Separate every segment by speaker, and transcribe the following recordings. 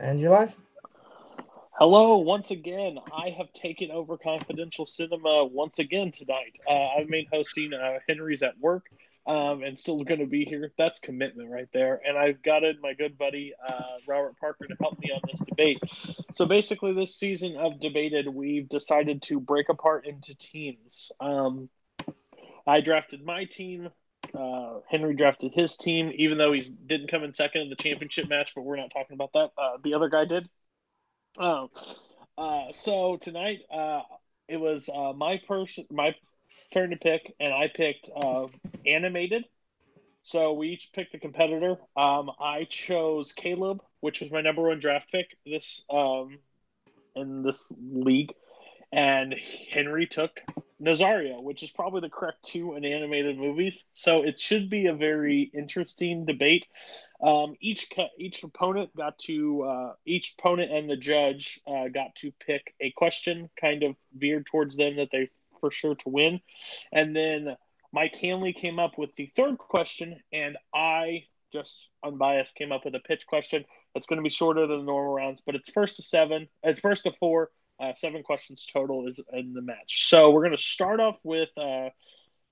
Speaker 1: And you're live?
Speaker 2: Hello, once again. I have taken over Confidential Cinema once again tonight. I'm main hosting. Henry's at work and still going to be here. That's commitment right there. And I've got in my good buddy, Robert Parker, to help me on this debate. So basically, this season of Debated, we've decided to break apart into teams. I drafted my team. Henry drafted his team, even though he didn't come in second in the championship match, but we're not talking about that. The other guy did. Oh, so tonight it was my turn to pick, and I picked animated. So we each picked a competitor. I chose Kaleb, which was my number one draft pick this in this league, and Henry took Nazario, which is probably the correct two in animated movies. So it should be a very interesting debate. Each opponent got to each opponent and the judge got to pick a question, kind of veered towards them that they for sure to win, and then Mike Hanley came up with the third question, and I just unbiased came up with a pitch question. It's going to be shorter than the normal rounds, but it's first to seven. It's first to four. Seven questions total is in the match. So we're going to start off with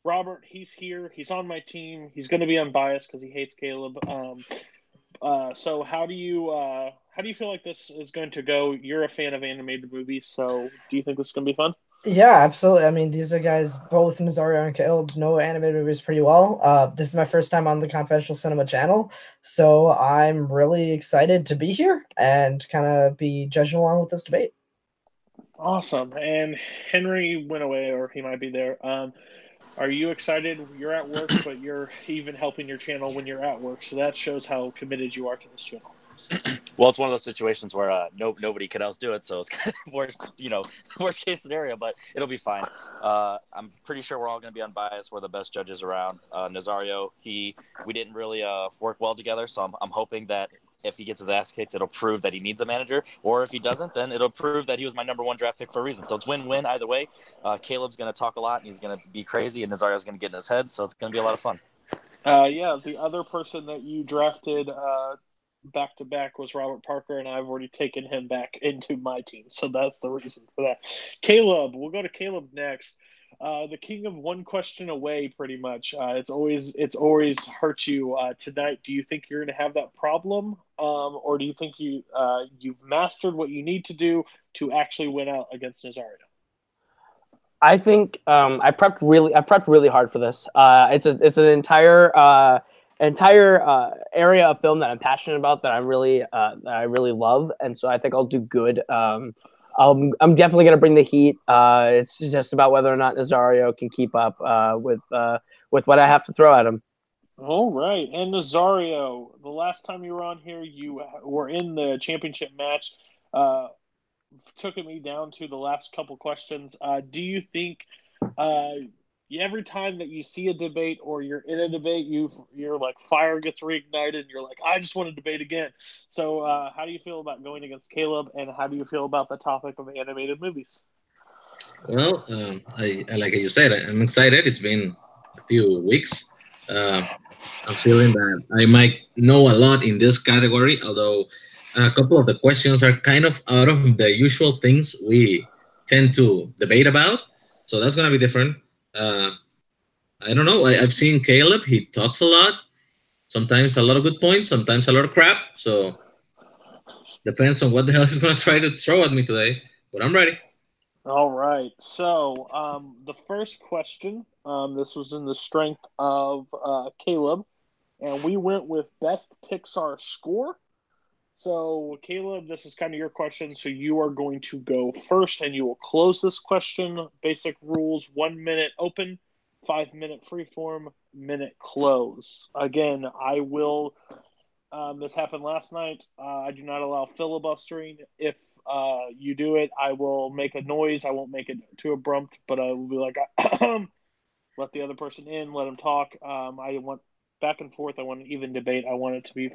Speaker 2: Robert. He's here. He's on my team. He's going to be unbiased because he hates Kaleb. So how do you feel like this is going to go? You're a fan of animated movies, so do you think this is going to be fun?
Speaker 1: Yeah, absolutely. I mean, these are guys, both Nazario and Kaleb, know animated movies pretty well. This is my first time on the Confidential Cinema channel, so I'm really excited to be here and kind of be judging along with this debate.
Speaker 2: Awesome. And Henry went away, or he might be there. Are you excited? You're at work, but you're even helping your channel when you're at work, so that shows how committed you are to this channel.
Speaker 3: Well, it's one of those situations where nobody could else do it, so it's kind of worst case scenario, but it'll be fine. I'm pretty sure we're all going to be unbiased. We're the best judges around. Nazario, we didn't really work well together, so I'm hoping that if he gets his ass kicked, it'll prove that he needs a manager, or if he doesn't, then it'll prove that he was my number one draft pick for a reason. So it's win-win either way. Caleb's going to talk a lot, and he's going to be crazy, and Nazario's going to get in his head, so it's going to be a lot of fun.
Speaker 2: Yeah, the other person that you drafted back to back was Robert Parker, and I've already taken him back into my team, so that's the reason for that. Kaleb, we'll go to Kaleb next. The king of one question away, pretty much. It's always hurt you. Tonight, do you think you're going to have that problem, or do you think you've mastered what you need to do to actually win out against Nazario?
Speaker 4: I think I've prepped really hard for this. It's an entire area of film that I'm passionate about, that I really love, and so I think I'll do good. I'm definitely gonna bring the heat. It's just about whether or not Nazario can keep up with what I have to throw at him.
Speaker 2: All right, and Nazario, the last time you were on here, you were in the championship match. Took me down to the last couple questions. Do you think every time that you see a debate or you're in a debate, you're like fire gets reignited and you're like, I just want to debate again. So how do you feel about going against Kaleb, and how do you feel about the topic of animated movies?
Speaker 5: Well, I like you said, I'm excited. It's been a few weeks. I'm feeling that I might know a lot in this category, although a couple of the questions are kind of out of the usual things we tend to debate about. So that's going to be different. I don't know. I've seen Kaleb. He talks a lot. Sometimes a lot of good points, sometimes a lot of crap. So depends on what the hell he's going to try to throw at me today. But I'm ready.
Speaker 2: All right. So the first question, this was in the strength of Kaleb, and we went with best Pixar score. So, Kaleb, this is kind of your question. So, you are going to go first, and you will close this question. Basic rules: 1 minute open, 5 minute freeform, minute close. Again, I will. This happened last night. I do not allow filibustering. If you do it, I will make a noise. I won't make it too abrupt, but I will be like, let the other person in, let them talk. I want back and forth. I want an even debate. I want it to be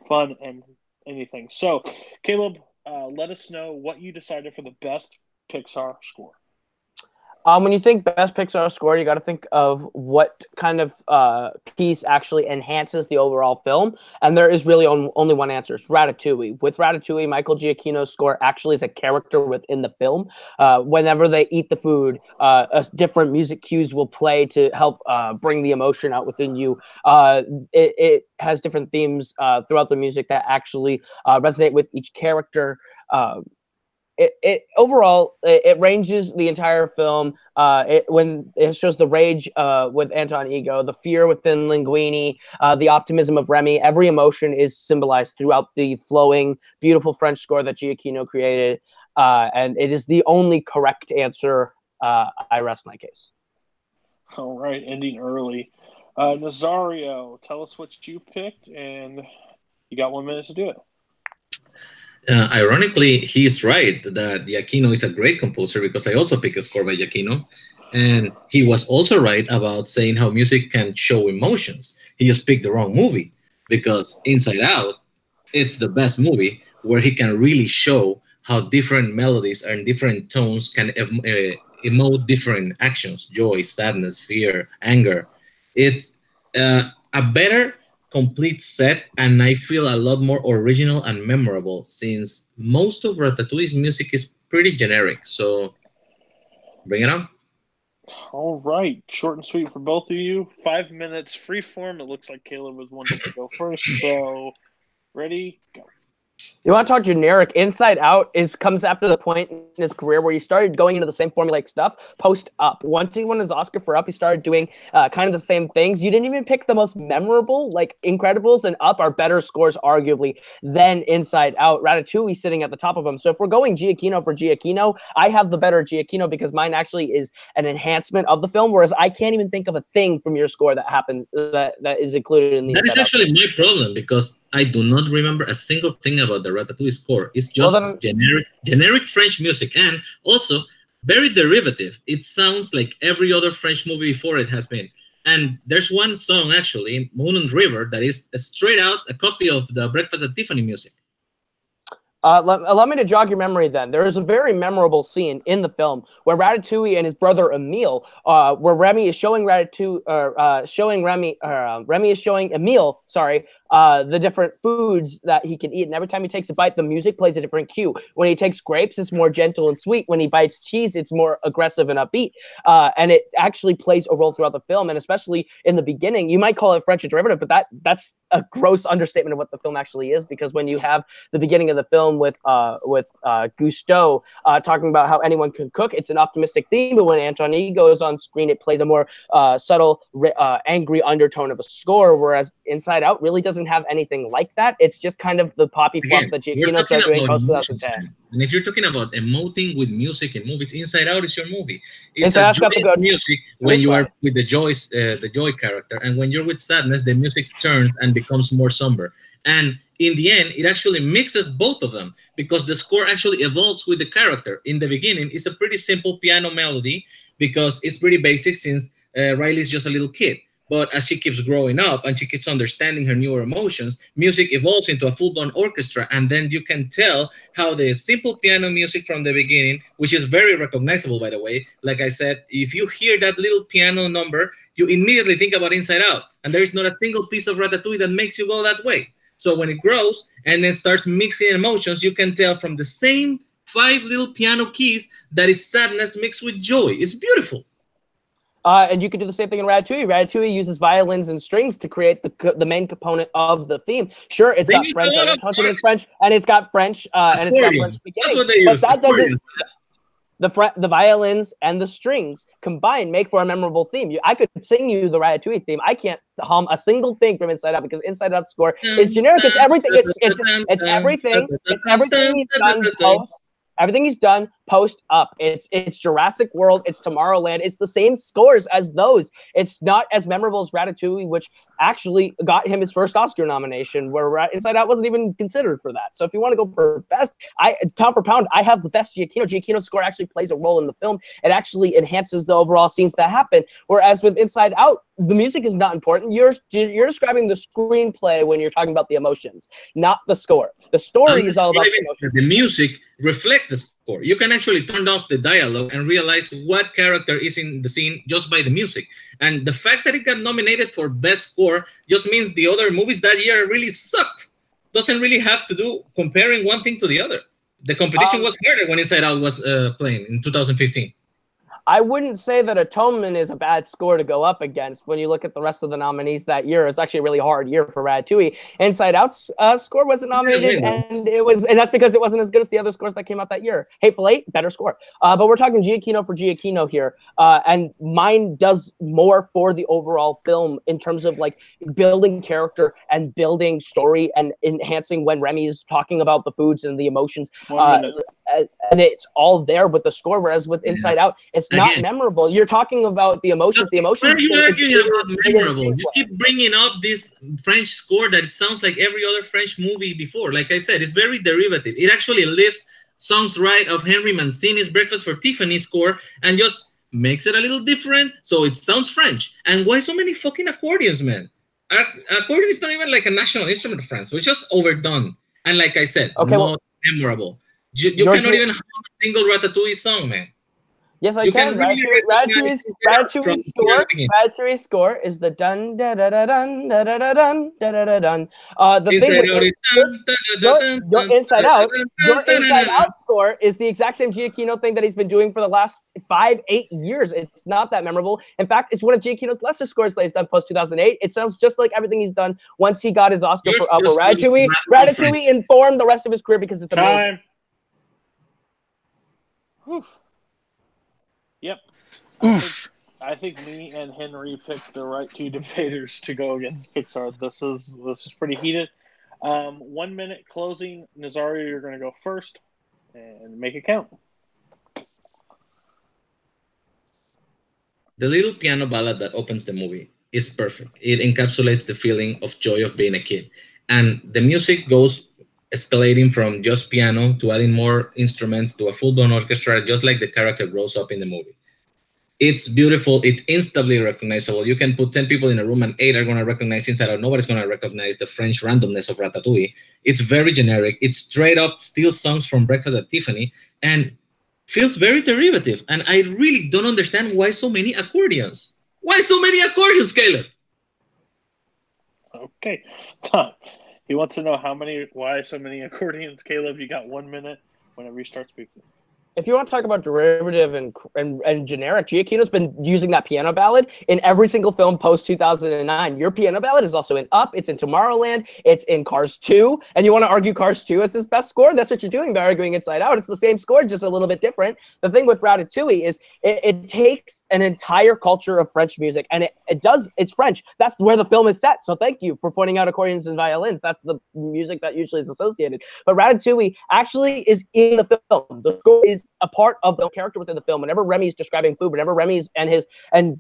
Speaker 2: fun and anything. So, Kaleb, let us know what you decided for the best Pixar score.
Speaker 4: When you think best Pixar score, you got to think of what kind of piece actually enhances the overall film, and there is really only one answer. It's Ratatouille. With Ratatouille, Michael Giacchino's score actually is a character within the film. Whenever they eat the food, different music cues will play to help bring the emotion out within you. It has different themes throughout the music that actually resonate with each character. It overall it ranges the entire film. When it shows the rage with Anton Ego, the fear within Linguini, the optimism of Remy, every emotion is symbolized throughout the flowing, beautiful French score that Giacchino created, and it is the only correct answer. I rest my case.
Speaker 2: All right, ending early. Nazario, tell us what you picked, and you got 1 minute to do it.
Speaker 5: Ironically, he's right that Giacchino is a great composer because I also picked a score by Giacchino. And he was also right about saying how music can show emotions. He just picked the wrong movie because Inside Out, it's the best movie where he can really show how different melodies and different tones can emote different actions: joy, sadness, fear, anger. It's a better complete set, and I feel a lot more original and memorable since most of Ratatouille's music is pretty generic. So bring it on.
Speaker 2: All right, short and sweet for both of you. 5 minutes, free form. It looks like Kaleb was one to go first. So, ready, go.
Speaker 4: You want to talk generic? Inside Out comes after the point in his career where he started going into the same formulaic stuff. Post Up. Once he won his Oscar for Up, he started doing kind of the same things. You didn't even pick the most memorable. Like Incredibles and Up are better scores, arguably, than Inside Out. Ratatouille sitting at the top of them. So if we're going Giacchino for Giacchino, I have the better Giacchino because mine actually is an enhancement of the film, whereas I can't even think of a thing from your score that happened that is included in the
Speaker 5: That is
Speaker 4: Inside
Speaker 5: actually
Speaker 4: Out.
Speaker 5: my problem because I do not remember a single thing about the Ratatouille score. It's just generic French music, and also very derivative. It sounds like every other French movie before it has been. And there's one song actually, Moon and River, that is straight out a copy of the Breakfast at Tiffany music.
Speaker 4: Allow me to jog your memory then. There is a very memorable scene in the film where Ratatouille and his brother Emile, where Remy is showing Remy is showing Emile, the different foods that he can eat. And every time he takes a bite, the music plays a different cue. When he takes grapes, it's more gentle and sweet. When he bites cheese, it's more aggressive and upbeat. And it actually plays a role throughout the film. And especially in the beginning, you might call it French derivative, but that's a gross understatement of what the film actually is, because when you have the beginning of the film with Gusteau talking about how anyone can cook, it's an optimistic theme, but when Antoni goes on screen, it plays a more subtle, angry undertone of a score, whereas Inside Out really doesn't have anything like that. It's just kind of the poppy fluff that Giacchino started doing post 2010.
Speaker 5: And if you're talking about emoting with music in movies, Inside Out is your movie. It's
Speaker 4: Inside Out's got the good
Speaker 5: music when you are with the joy character, and when you're with sadness, the music turns and becomes more somber. And in the end, it actually mixes both of them because the score actually evolves with the character. In the beginning, it's a pretty simple piano melody because it's pretty basic since Riley's just a little kid. But as she keeps growing up and she keeps understanding her newer emotions, music evolves into a full-blown orchestra. And then you can tell how the simple piano music from the beginning, which is very recognizable, by the way, like I said, if you hear that little piano number, you immediately think about Inside Out. And there is not a single piece of Ratatouille that makes you go that way. So when it grows and then starts mixing emotions, you can tell from the same 5 little piano keys that it's sadness mixed with joy. It's beautiful.
Speaker 4: And you could do the same thing in Ratatouille. Ratatouille uses violins and strings to create the main component of the theme. Sure, it's got French undertones in French, and it's got French, and it's got French beginning.
Speaker 5: That's what they use.
Speaker 4: But that doesn't. The violins and the strings combined make for a memorable theme. I could sing you the Ratatouille theme. I can't hum a single thing from Inside Out because Inside Out score is generic. It's everything. It's everything. It's everything he's done post. Everything he's done post Up. It's Jurassic World. It's Tomorrowland. It's the same scores as those. It's not as memorable as Ratatouille, which actually got him his first Oscar nomination, where Inside Out wasn't even considered for that. So if you want to go for best, pound for pound, I have the best Giacchino. Giacchino's score actually plays a role in the film. It actually enhances the overall scenes that happen. Whereas with Inside Out, the music is not important. You're describing the screenplay when you're talking about the emotions, not the score. The story is all about the emotions.
Speaker 5: The music reflects the score. You can actually turn off the dialogue and realize what character is in the scene just by the music. And the fact that it got nominated for Best Score just means the other movies that year really sucked. Doesn't really have to do comparing one thing to the other. The competition was harder when Inside Out was playing in 2015.
Speaker 4: I wouldn't say that Atonement is a bad score to go up against. When you look at the rest of the nominees that year, it's actually a really hard year for Ratatouille. Inside Out's score wasn't nominated, and that's because it wasn't as good as the other scores that came out that year. Hateful Eight, better score. But we're talking Giacchino for Giacchino here, and mine does more for the overall film in terms of like building character and building story and enhancing when Remy is talking about the foods and the emotions. And it's all there with the score, whereas with Inside Out, it's not memorable. You're talking about the emotions. The emotions.
Speaker 5: Why are you arguing about memorable? You keep bringing up this French score that it sounds like every other French movie before. Like I said, it's very derivative. It actually lifts Songs Right of Henry Mancini's Breakfast for Tiffany score and just makes it a little different, so it sounds French. And why so many fucking accordions, man? Accordion is not even like a national instrument of France, but it's just overdone. And like I said, not memorable. You cannot even have a single Ratatouille song, man.
Speaker 4: Yes, I can. Ratatouille's score is the dun da da da dun da da da dun da da da dun. The thing with your Inside Out score is the exact same Giacchino thing that he's been doing for the last 5-8 years. It's not that memorable. In fact, it's one of Giacchino's lesser scores that he's done post 2008. It sounds just like everything he's done once he got his Oscar for Ratatouille. Ratatouille informed the rest of his career because it's amazing.
Speaker 2: Yep. I think me and Henry picked the right two debaters to go against Pixar. This is pretty heated. 1 minute closing. Nazario, you're going to go first and make it count.
Speaker 5: The little piano ballad that opens the movie is perfect. It encapsulates the feeling of joy of being a kid. And the music goes escalating from just piano to adding more instruments to a full-blown orchestra, just like the character grows up in the movie. It's beautiful. It's instantly recognizable. You can put 10 people in a room and 8 are going to recognize Inside Out. Nobody's going to recognize the French randomness of Ratatouille. It's very generic. It's straight up steals songs from Breakfast at Tiffany and feels very derivative. And I really don't understand why so many accordions. Why so many accordions, Kaleb?
Speaker 2: Okay. He wants to know why so many accordions. Kaleb, you got 1 minute whenever you start speaking.
Speaker 4: If you want to talk about derivative and generic, Giacchino's been using that piano ballad in every single film post 2009. Your piano ballad is also in Up. It's in Tomorrowland. It's in Cars 2. And you want to argue Cars 2 as his best score? That's what you're doing by arguing Inside Out. It's the same score, just a little bit different. The thing with Ratatouille is it takes an entire culture of French music, and it's French. That's where the film is set. So thank you for pointing out accordions and violins. That's the music that usually is associated. But Ratatouille actually is in the film. The score is a part of the character within the film. Whenever Remy's describing food, whenever Remy's and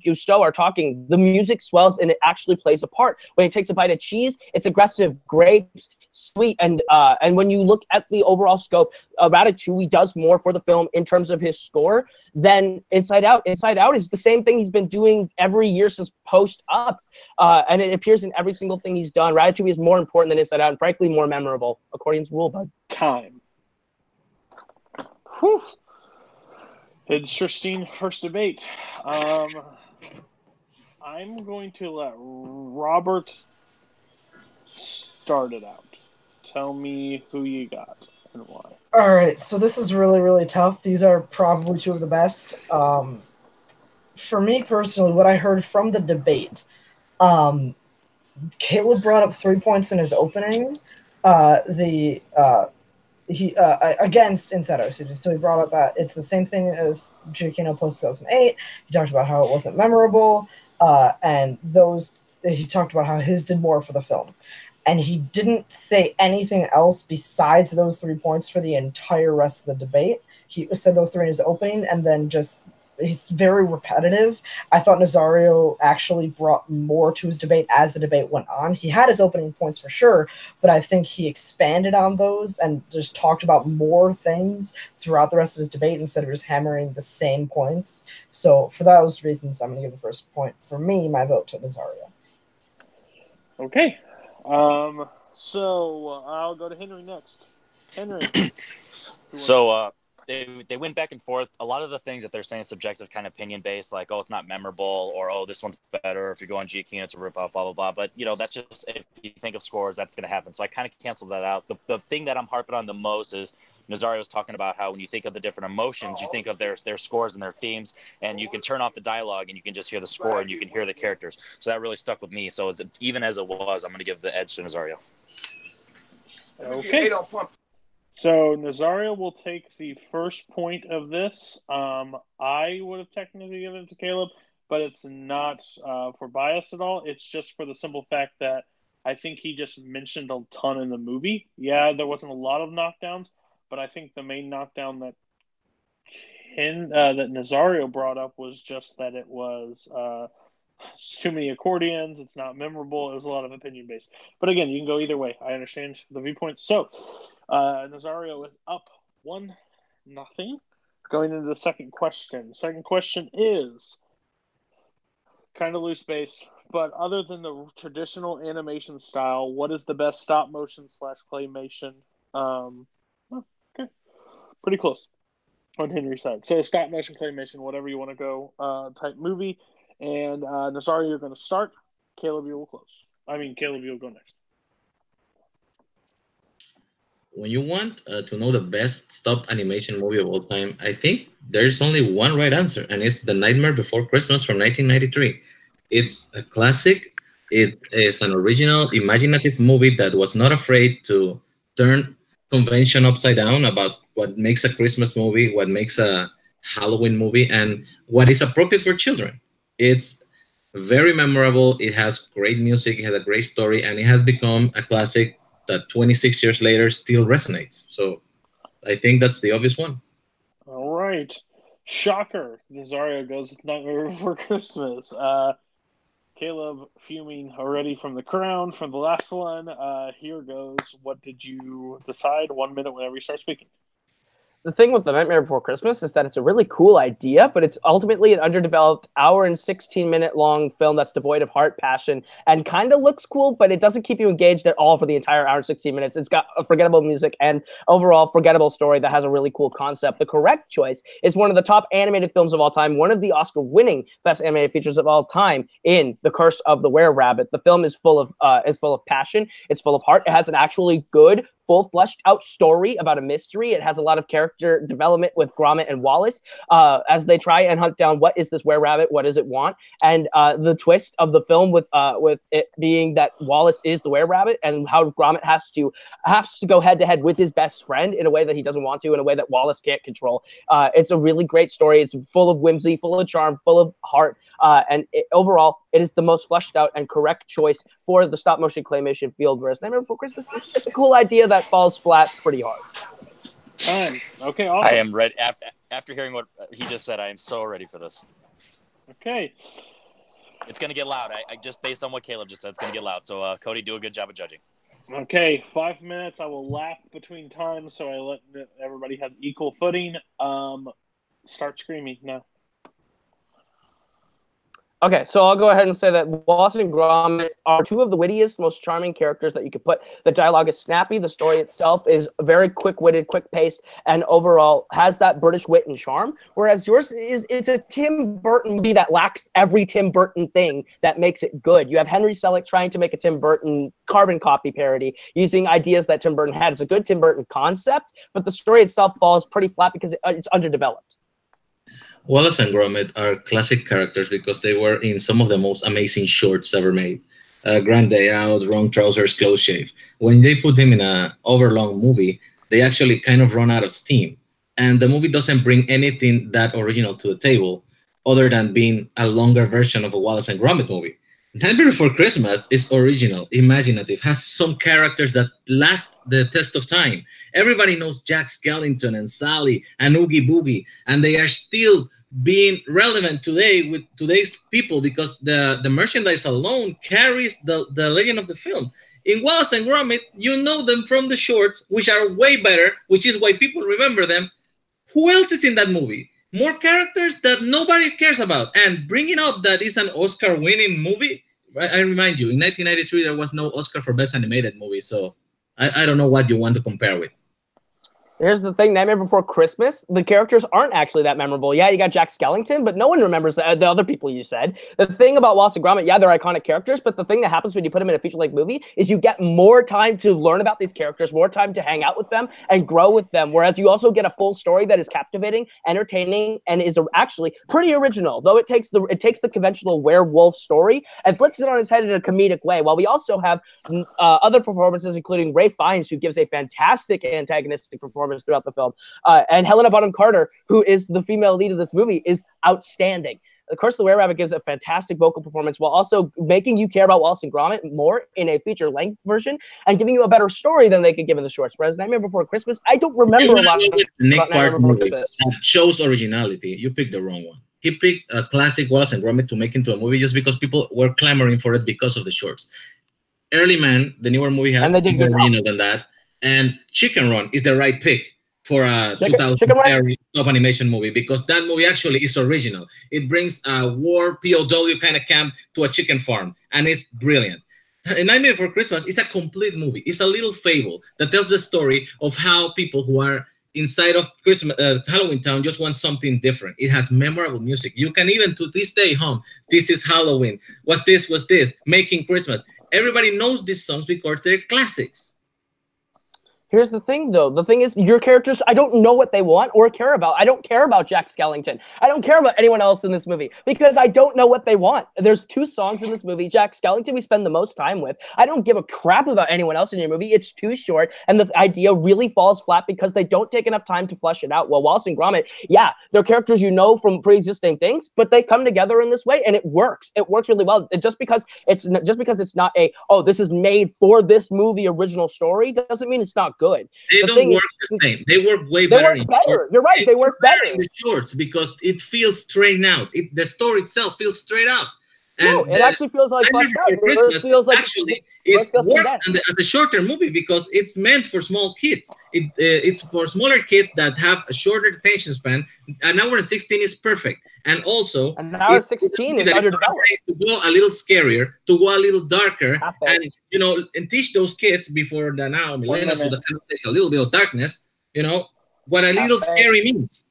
Speaker 4: Gusteau are talking, the music swells and it actually plays a part. When he takes a bite of cheese, it's aggressive, grapes, sweet, and when you look at the overall scope, Ratatouille does more for the film in terms of his score than Inside Out. Inside Out is the same thing he's been doing every year since post Up, and it appears in every single thing he's done. Ratatouille is more important than Inside Out, and frankly more memorable, according to rule, bud.
Speaker 2: Time. Whew. Interesting first debate. I'm going to let Robert start it out. Tell me who you got and why.
Speaker 1: All right, so this is really, really tough. These are probably two of the best. For me personally, what I heard from the debate, Kaleb brought up 3 points in his opening. Against Inside Out. So he brought up it's the same thing as Giacchino post 2008. He talked about how it wasn't memorable, and he talked about how his did more for the film. And he didn't say anything else besides those 3 points for the entire rest of the debate. He said those 3 in his opening, and then he's very repetitive. I thought Nazario actually brought more to his debate as the debate went on. He had his opening points for sure, but I think he expanded on those and just talked about more things throughout the rest of his debate instead of just hammering the same points. So for those reasons, I'm going to give the first point. For me, my vote to Nazario.
Speaker 2: Okay. So I'll go to Henry next. Henry.
Speaker 3: So they went back and forth. A lot of the things that they're saying is subjective, kind of opinion based, like, oh, it's not memorable, or oh, this one's better. If you go on GQ, it's a ripoff, blah blah blah. But that's just, if you think of scores, that's going to happen. So I kind of canceled that out. The thing that I'm harping on the most is Nazario was talking about how when you think of the different emotions, you think of their scores and their themes, and you can turn off the dialogue and you can just hear the score and you can hear the characters. So that really stuck with me. So even as it was, I'm going to give the edge to Nazario.
Speaker 2: Okay. So Nazario will take the first point of this. I would have technically given it to Kaleb, but it's not for bias at all. It's just for the simple fact that I think he just mentioned a ton in the movie. Yeah, there wasn't a lot of knockdowns, but I think the main knockdown that that Nazario brought up was just that it was too many accordions. It's not memorable. It was a lot of opinion based. But again, you can go either way. I understand the viewpoints. So Nazario is up 1-0. Going into the second question. Second question is kind of loose base, but other than the traditional animation style, what is the best stop motion / claymation? Okay, pretty close on Henry's side. So stop motion, claymation, whatever you want to go type movie. And Nazario, you're going to start. Kaleb, you will close. Kaleb, you'll go next.
Speaker 5: When you want to know the best stop animation movie of all time, I think there's only one right answer, and it's The Nightmare Before Christmas from 1993. It's a classic. It is an original, imaginative movie that was not afraid to turn convention upside down about what makes a Christmas movie, what makes a Halloween movie, and what is appropriate for children. It's very memorable. It has great music. It has a great story, and it has become a classic that 26 years later still resonates. So I think that's the obvious one.
Speaker 2: All right. Shocker. Nazario goes with Nightmare Before Christmas. Kaleb fuming already from the crown from the last one. Here goes. What did you decide? 1 minute whenever you start speaking.
Speaker 4: The thing with The Nightmare Before Christmas is that it's a really cool idea, but it's ultimately an underdeveloped hour and 16-minute long film that's devoid of heart, passion, and kind of looks cool, but it doesn't keep you engaged at all for the entire hour and 16 minutes. It's got a forgettable music and overall forgettable story that has a really cool concept. The correct choice is one of the top animated films of all time, one of the Oscar-winning best animated features of all time in The Curse of the Were-Rabbit. The film is full of passion. It's full of heart. It has an actually good, full fleshed out story about a mystery. It has a lot of character development with Gromit and Wallace as they try and hunt down what is this were-rabbit, what does it want, and the twist of the film with it being that Wallace is the were-rabbit and how Gromit has to go head to head with his best friend in a way that he doesn't want to, in a way that Wallace can't control. It's a really great story. It's full of whimsy, full of charm, full of heart, and overall it is the most fleshed out and correct choice for the stop motion claymation field, whereas Nightmare Before Christmas is just a cool idea that falls flat pretty hard.
Speaker 2: Okay, awesome.
Speaker 3: I am ready. After hearing what he just said, I am so ready for this.
Speaker 2: Okay.
Speaker 3: It's going to get loud. I just, based on what Kaleb just said, it's going to get loud. So, Cody, do a good job of judging.
Speaker 2: Okay, 5 minutes. I will lap between times so I let everybody has equal footing. Start screaming now.
Speaker 4: Okay, so I'll go ahead and say that Wallace and Gromit are two of the wittiest, most charming characters that you could put. The dialogue is snappy. The story itself is very quick-witted, quick-paced, and overall has that British wit and charm. Whereas yours it's a Tim Burton movie that lacks every Tim Burton thing that makes it good. You have Henry Selick trying to make a Tim Burton carbon copy parody using ideas that Tim Burton had. It's a good Tim Burton concept, but the story itself falls pretty flat because it's underdeveloped.
Speaker 5: Wallace and Gromit are classic characters because they were in some of the most amazing shorts ever made. Grand Day Out, Wrong Trousers, Close Shave. When they put them in an overlong movie, they actually kind of run out of steam. And the movie doesn't bring anything that original to the table other than being a longer version of a Wallace and Gromit movie. Nightmare Before Christmas is original, imaginative, has some characters that last the test of time. Everybody knows Jack Skellington and Sally and Oogie Boogie, and they are still being relevant today with today's people because the merchandise alone carries the legend of the film. In Wallace and Gromit, you know them from the shorts, which are way better, which is why people remember them. Who else is in that movie? More characters that nobody cares about. And bringing up that it's an Oscar-winning movie, I remind you, in 1993, there was no Oscar for Best Animated Movie, so I don't know what you want to compare with.
Speaker 4: Here's the thing, Nightmare Before Christmas, the characters aren't actually that memorable. Yeah, you got Jack Skellington, but no one remembers the other people you said. The thing about Wallace and Gromit, yeah, they're iconic characters, but the thing that happens when you put them in a feature-length movie is you get more time to learn about these characters, more time to hang out with them and grow with them, whereas you also get a full story that is captivating, entertaining, and is actually pretty original, though it takes the conventional werewolf story and flips it on its head in a comedic way, while we also have other performances, including Ralph Fiennes, who gives a fantastic antagonistic performance throughout the film, and Helena Bonham Carter, who is the female lead of this movie, is outstanding. Of course, the Were-Rabbit gives a fantastic vocal performance while also making you care about Wallace and Gromit more in a feature-length version and giving you a better story than they could give in the shorts. Whereas Nightmare Before Christmas, I don't remember a lot about Nightmare Before Christmas.
Speaker 5: That shows originality. You picked the wrong one. He picked a classic Wallace and Gromit to make into a movie just because people were clamoring for it because of the shorts. Early Man, the newer movie, has more original than that. And Chicken Run is the right pick for a 2000 era top animation movie because that movie actually is original. It brings a war POW kind of camp to a chicken farm, and it's brilliant. Nightmare Before Christmas is a complete movie. It's a little fable that tells the story of how people who are inside of Christmas, Halloween Town just want something different. It has memorable music. You can even to this day hum, "This is Halloween," "What's this, what's this," "Making Christmas." Everybody knows these songs because they're classics.
Speaker 4: Here's the thing, though. The thing is, your characters, I don't know what they want or care about. I don't care about Jack Skellington. I don't care about anyone else in this movie because I don't know what they want. There's 2 songs in this movie. Jack Skellington, we spend the most time with. I don't give a crap about anyone else in your movie. It's too short, and the idea really falls flat because they don't take enough time to flesh it out. Well, Wallace and Gromit, yeah, they're characters you know from pre-existing things, but they come together in this way, and it works. It works really well. Just because it's not a, oh, this is made for this movie original story doesn't mean it's not good.
Speaker 5: They don't work the same. They work way better.
Speaker 4: They work better. You're right. They work better
Speaker 5: in the shorts because it feels straight out. The story itself feels straight out. And
Speaker 4: no, it actually feels like fleshed out. It feels like
Speaker 5: actually it works as a shorter movie because it's meant for small kids. It's for smaller kids that have a shorter attention span. An hour and 16 is perfect. And also,
Speaker 4: an hour 16 is underdeveloped.
Speaker 5: To go a little scarier, to go a little darker, and teach those kids before the now millennials with a little bit of darkness, what a little scary means.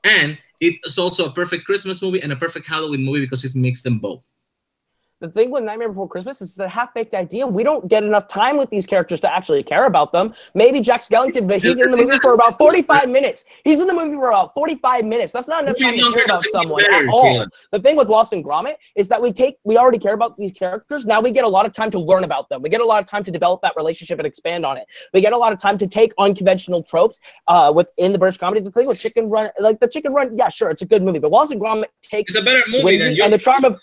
Speaker 5: And it's also a perfect Christmas movie and a perfect Halloween movie because it makes them both.
Speaker 4: The thing with Nightmare Before Christmas is it's a half-baked idea. We don't get enough time with these characters to actually care about them. Maybe Jack Skellington, but he's in the movie for about 45 minutes. He's in the movie for about 45 minutes. That's not enough time to care about someone at all. The thing with Wallace and Gromit is that we already care about these characters. Now we get a lot of time to learn about them. We get a lot of time to develop that relationship and expand on it. We get a lot of time to take unconventional tropes within the British comedy. The thing with Chicken Run, yeah, sure, it's a good movie, but Wallace and Gromit takes
Speaker 5: it's a better movie than
Speaker 4: and the charm of.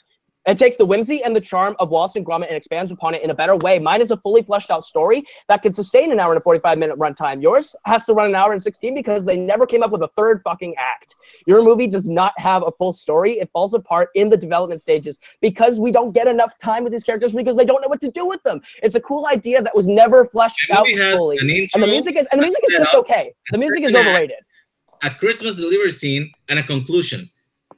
Speaker 4: It takes the whimsy and the charm of Wallace and Gromit and expands upon it in a better way. Mine is a fully fleshed out story that can sustain an hour and a 45-minute runtime. Yours has to run an hour and 16 because they never came up with a third fucking act. Your movie does not have a full story. It falls apart in the development stages because we don't get enough time with these characters because they don't know what to do with them. It's a cool idea that was never fleshed out fully. And the music is just okay. The music is overrated.
Speaker 5: A Christmas delivery scene and a conclusion.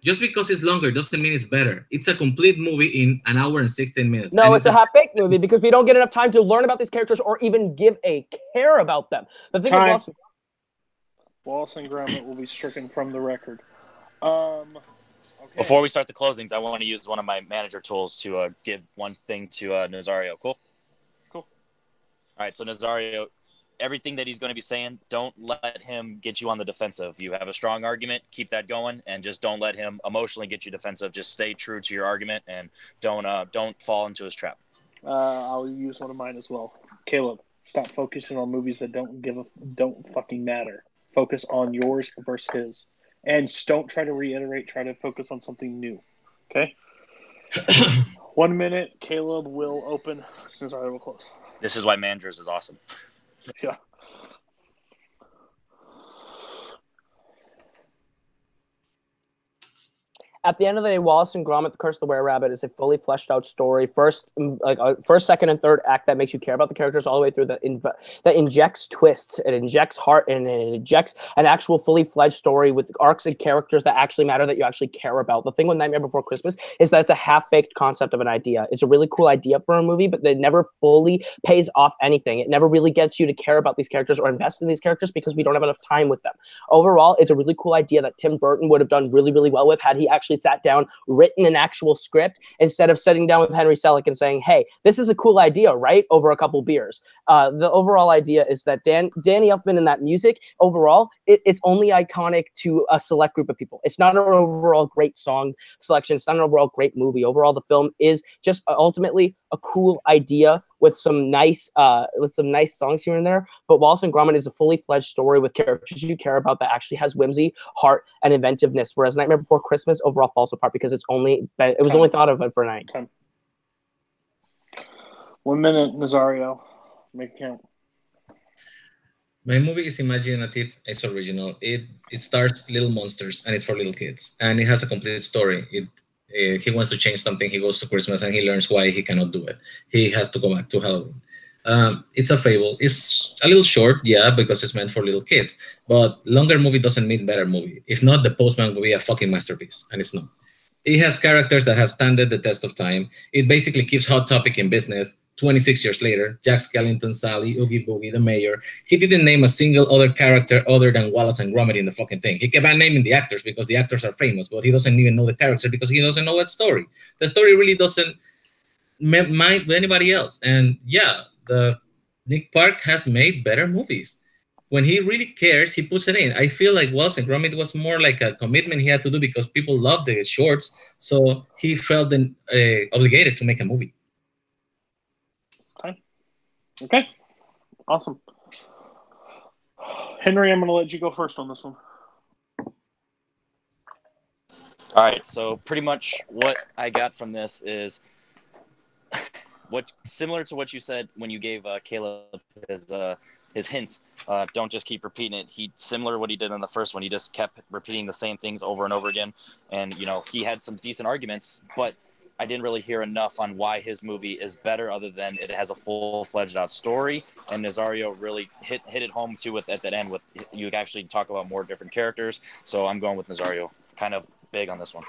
Speaker 5: Just because it's longer doesn't mean it's better. It's a complete movie in an hour and 16 minutes.
Speaker 4: No, it's a half-baked movie because we don't get enough time to learn about these characters or even give a care about them. The thing with
Speaker 2: Wallace and Gromit will be stricken from the record. Okay.
Speaker 3: Before we start the closings, I want to use one of my manager tools to give one thing to Nazario. Cool?
Speaker 2: Cool.
Speaker 3: All right, so Nazario, everything that he's going to be saying, don't let him get you on the defensive. You have a strong argument, keep that going, and just don't let him emotionally get you defensive. Just stay true to your argument and don't fall into his trap.
Speaker 2: I'll use one of mine as well. Kaleb, stop focusing on movies that don't fucking matter. Focus on yours versus his. And don't try to reiterate, try to focus on something new. Okay? 1 minute, Kaleb will open. Nazario will close.
Speaker 3: This is why managers is awesome.
Speaker 2: Yeah.
Speaker 4: at the end of the day, Wallace and Gromit: The Curse of the Were-Rabbit is a fully fleshed out story. First, second, and third act that makes you care about the characters all the way through. That injects twists, it injects heart, and it injects an actual fully fledged story with arcs and characters that actually matter, that you actually care about. The thing with Nightmare Before Christmas is that it's a half-baked concept of an idea. It's a really cool idea for a movie, but it never fully pays off anything. It never really gets you to care about these characters or invest in these characters because we don't have enough time with them. Overall, it's a really cool idea that Tim Burton would have done really, really well with had he actually sat down, written an actual script, instead of sitting down with Henry Selick and saying, hey, this is a cool idea, right? Over a couple beers. The overall idea is that Danny Elfman and that music, overall, it's only iconic to a select group of people. It's not an overall great song selection. It's not an overall great movie. Overall, the film is just ultimately a cool idea with some nice songs here and there. But Wallace and Gromit is a fully fledged story with characters you care about that actually has whimsy, heart, and inventiveness. Whereas Nightmare Before Christmas overall falls apart because it was only thought of for a night.
Speaker 2: 1 minute, Nazario. Make it count.
Speaker 5: My movie is imaginative. It's original. It stars little monsters and it's for little kids. And it has a complete story. He wants to change something. He goes to Christmas and he learns why he cannot do it. He has to go back to Halloween. It's a fable. It's a little short, yeah, because it's meant for little kids. But longer movie doesn't mean better movie. If not, The Postman will be a fucking masterpiece, and it's not. It has characters that have stood the test of time. It basically keeps Hot Topic in business 26 years later. Jack Skellington, Sally, Oogie Boogie, the mayor. He didn't name a single other character other than Wallace and Gromit in the fucking thing. He kept on naming the actors because the actors are famous, but he doesn't even know the character because he doesn't know that story. The story really doesn't mind anybody else. And yeah, Nick Park has made better movies. When he really cares, he puts it in. I feel like Wallace and Gromit was more like a commitment he had to do because people loved the shorts, so he felt obligated to make a movie.
Speaker 2: Okay. Awesome. Henry, I'm going to let you go first on this one.
Speaker 3: All right, so pretty much what I got from this is similar to what you said when you gave Kaleb his hints. Don't just keep repeating it. Similar to what he did in the first one. He just kept repeating the same things over and over again. And, he had some decent arguments, but I didn't really hear enough on why his movie is better other than it has a full-fledged out story. And Nazario really hit it home, too, at that end. With you actually talk about more different characters. So I'm going with Nazario. Kind of big on this one.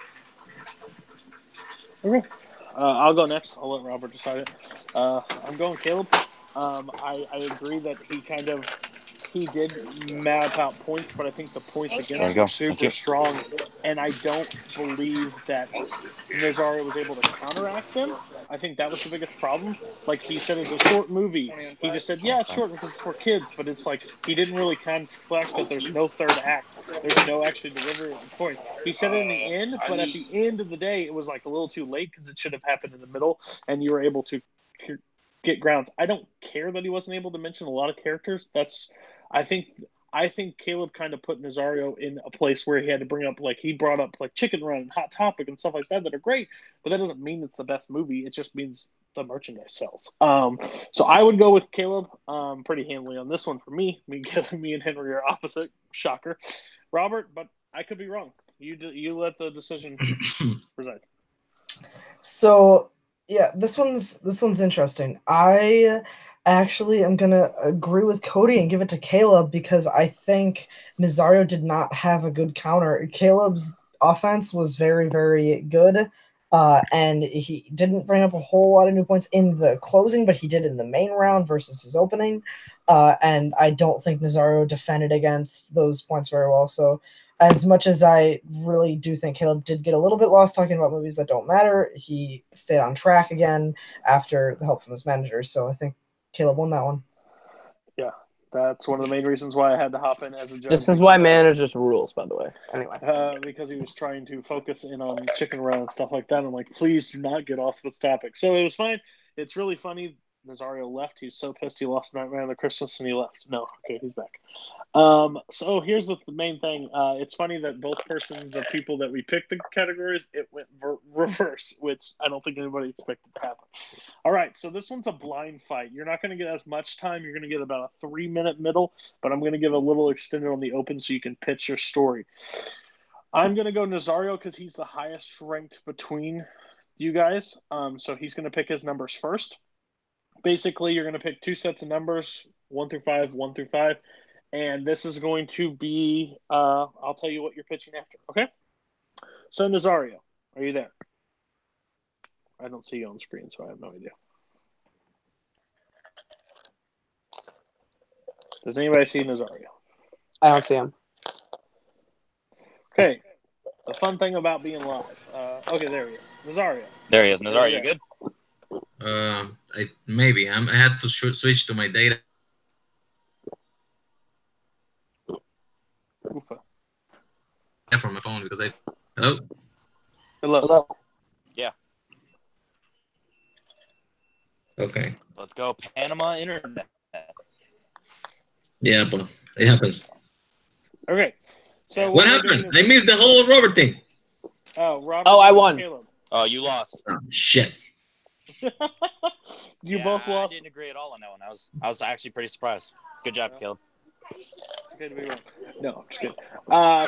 Speaker 2: Okay. I'll go next. I'll let Robert decide it. I'm going Kaleb. I agree that he did map out points, but I think the points against are super strong, and I don't believe that Nazario was able to counteract them. I think that was the biggest problem. Like he said, it's a short movie. He just said, yeah, it's short because it's for kids, but it's like he didn't really counteract that there's no third act. There's no actually delivery point. He said it in the end, but at the end of the day, it was like a little too late because it should have happened in the middle, and you were able to get grounds. I don't care that he wasn't able to mention a lot of characters. I think Kaleb kind of put Nazario in a place where he had to bring up, like, he brought up like Chicken Run and Hot Topic and stuff like that are great, but that doesn't mean it's the best movie. It just means the merchandise sells. So I would go with Kaleb pretty handily on this one for me. Me and Henry are opposite. Shocker. Robert, but I could be wrong. You let the decision preside.
Speaker 1: So yeah, this one's interesting. I actually am gonna agree with Cody and give it to Kaleb because I think Nazario did not have a good counter. Caleb's offense was very, very good, and he didn't bring up a whole lot of new points in the closing, but he did in the main round versus his opening. And I don't think Nazario defended against those points very well. So as much as I really do think Kaleb did get a little bit lost talking about movies that don't matter, he stayed on track again after the help from his manager. So I think Kaleb won that one.
Speaker 2: Yeah, that's one of the main reasons why I had to hop in as a judge.
Speaker 4: This is why managers rules, by the way. Anyway.
Speaker 2: Because he was trying to focus in on Chicken Run and stuff like that. I'm like, please do not get off this topic. So it was fine. It's really funny. Nazario left. He's so pissed he lost Nightmare on the Christmas and he left. No, okay, he's back. So here's the main thing. It's funny that both the people that we picked the categories, it went reverse, which I don't think anybody expected to happen. All right, so this one's a blind fight. You're not going to get as much time. You're going to get about a 3-minute middle, but I'm going to give a little extended on the open so you can pitch your story. I'm going to go Nazario because he's the highest ranked between you guys. So he's going to pick his numbers first. Basically, you're going to pick two sets of numbers, 1 through 5, 1 through 5. And this is going to be, I'll tell you what you're pitching after. Okay? So, Nazario, are you there? I don't see you on screen, so I have no idea. Does anybody see Nazario?
Speaker 4: I don't see him.
Speaker 2: Okay. The fun thing about being live. Okay, there he is. Nazario.
Speaker 3: There he is. Nazario, you good?
Speaker 5: Maybe I had to switch to my data.
Speaker 2: Oofa.
Speaker 5: From my phone because hello.
Speaker 2: Hello.
Speaker 3: Yeah.
Speaker 5: Okay.
Speaker 3: Let's go, Panama Internet.
Speaker 5: Yeah, but it happens.
Speaker 2: Okay. So
Speaker 5: What happened? I missed the whole Robert thing.
Speaker 2: Oh, Robert.
Speaker 4: Oh, I won.
Speaker 2: Caleb.
Speaker 3: Oh, you lost.
Speaker 5: Oh, shit.
Speaker 2: You both lost.
Speaker 3: I didn't agree at all on that one. I was actually pretty surprised. Good job, Caleb.
Speaker 2: It's okay to be wrong. No, I'm just kidding.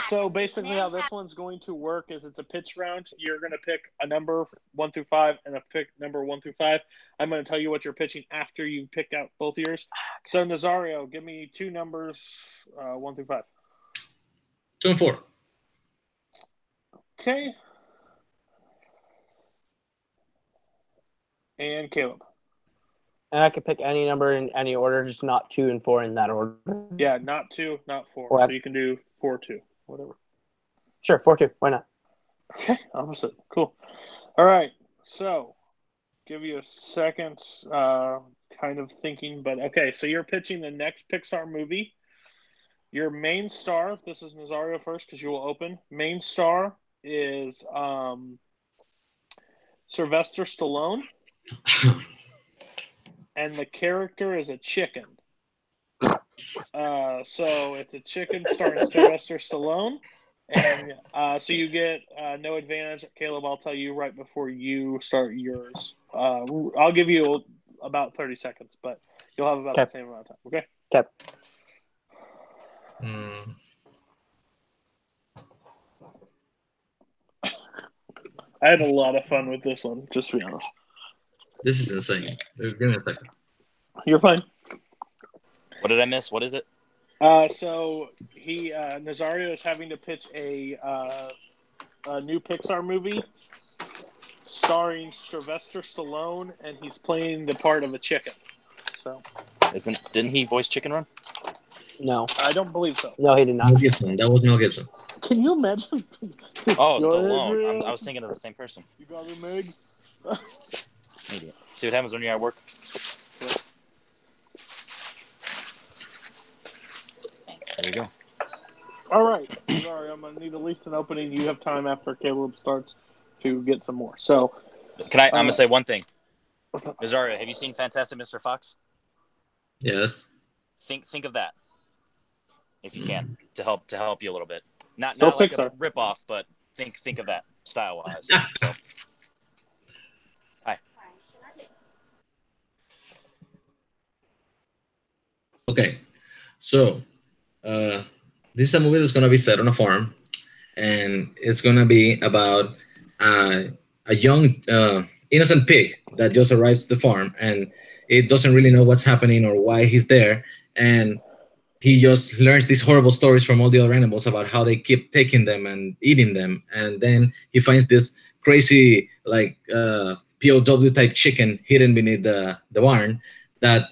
Speaker 2: So basically, how this one's going to work is it's a pitch round. You're going to pick a number 1 through 5 and a pick number 1 through 5. I'm going to tell you what you're pitching after you pick out both yours. So Nazario, give me two numbers 1 through 5.
Speaker 5: 2 and 4.
Speaker 2: Okay. And Caleb.
Speaker 4: And I could pick any number in any order, just not 2 and 4 in that order.
Speaker 2: Yeah, not 2, not 4.
Speaker 4: Okay.
Speaker 2: So you can do 4-2, whatever.
Speaker 4: Sure, 4-2. Why not?
Speaker 2: Okay, opposite. Cool. All right. So, give you a second kind of thinking, but okay. So you're pitching the next Pixar movie. Your main star, this is Nazario first because you will open. Main star is Sylvester Stallone. And the character is a chicken. So it's a chicken starring Sylvester Stallone. And so you get no advantage. Caleb, I'll tell you right before you start yours. I'll give you about 30 seconds, but you'll have about the same amount of time. Okay?
Speaker 4: Okay.
Speaker 2: I had a lot of fun with this one, just to be honest.
Speaker 5: This is insane. Give me a second.
Speaker 2: You're fine.
Speaker 3: What did I miss? What is it?
Speaker 2: So Nazario is having to pitch a new Pixar movie starring Sylvester Stallone, and he's playing the part of a chicken. So,
Speaker 3: Didn't he voice Chicken Run?
Speaker 4: No.
Speaker 2: I don't believe so.
Speaker 4: No, he did not.
Speaker 5: Mel Gibson. That was Mel Gibson.
Speaker 2: Can you imagine?
Speaker 3: Oh,
Speaker 2: Go ahead,
Speaker 3: Stallone.
Speaker 2: Adrian.
Speaker 3: I was thinking of the same person.
Speaker 2: You got it, Meg.
Speaker 3: Maybe. See what happens when you're at work. There you go.
Speaker 2: All right. Sorry, I'm gonna need at least an opening. You have time after Caleb starts to get some more. So,
Speaker 3: I'm gonna say one thing. Nazario, have you seen Fantastic Mr. Fox?
Speaker 5: Yes.
Speaker 3: Think of that, if you can, to help you a little bit. Not
Speaker 2: So
Speaker 3: like
Speaker 2: Pixar.
Speaker 3: a rip off, but think of that style wise. So. Hi.
Speaker 5: Okay. So, this is a movie that's going to be set on a farm, and it's going to be about a young innocent pig that just arrives to the farm, and it doesn't really know what's happening or why he's there, and he just learns these horrible stories from all the other animals about how they keep taking them and eating them, and then he finds this crazy POW type chicken hidden beneath the barn that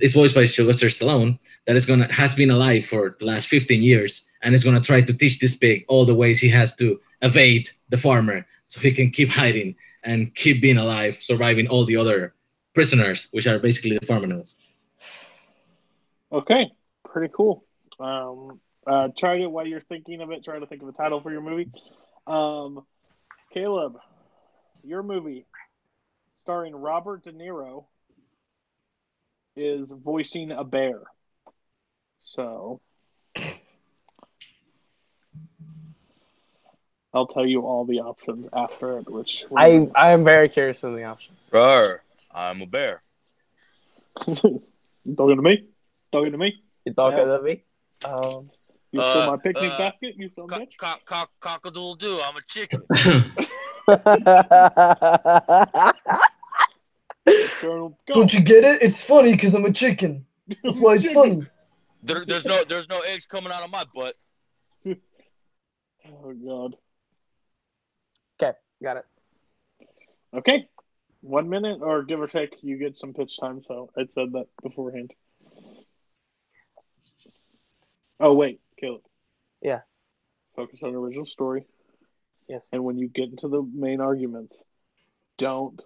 Speaker 5: is voiced by Sylvester Stallone, that has been alive for the last 15 years and is gonna try to teach this pig all the ways he has to evade the farmer so he can keep hiding and keep being alive, surviving all the other prisoners, which are basically the farm animals.
Speaker 2: Okay, pretty cool. Try to, while you're thinking of it, try to think of a title for your movie. Caleb, your movie starring Robert De Niro is voicing a bear. So I'll tell you all the options after it, which
Speaker 4: I am very curious on the options.
Speaker 3: Roar, I'm a bear.
Speaker 2: You talking to me? Talking to me?
Speaker 4: You talking
Speaker 2: Yeah.
Speaker 4: to me?
Speaker 2: You stole my picnic basket, you son of a bitch.
Speaker 3: Cock-a-doodle-doo, I'm a chicken.
Speaker 1: Don't you get it? It's funny because I'm a chicken. That's why it's funny.
Speaker 3: There's no eggs coming out of my butt.
Speaker 2: Oh God.
Speaker 4: Okay, got it.
Speaker 2: Okay. 1 minute or give or take, you get some pitch time, so I said that beforehand. Oh wait, Caleb.
Speaker 4: Yeah.
Speaker 2: Focus on the original story.
Speaker 4: Yes.
Speaker 2: And when you get into the main arguments, don't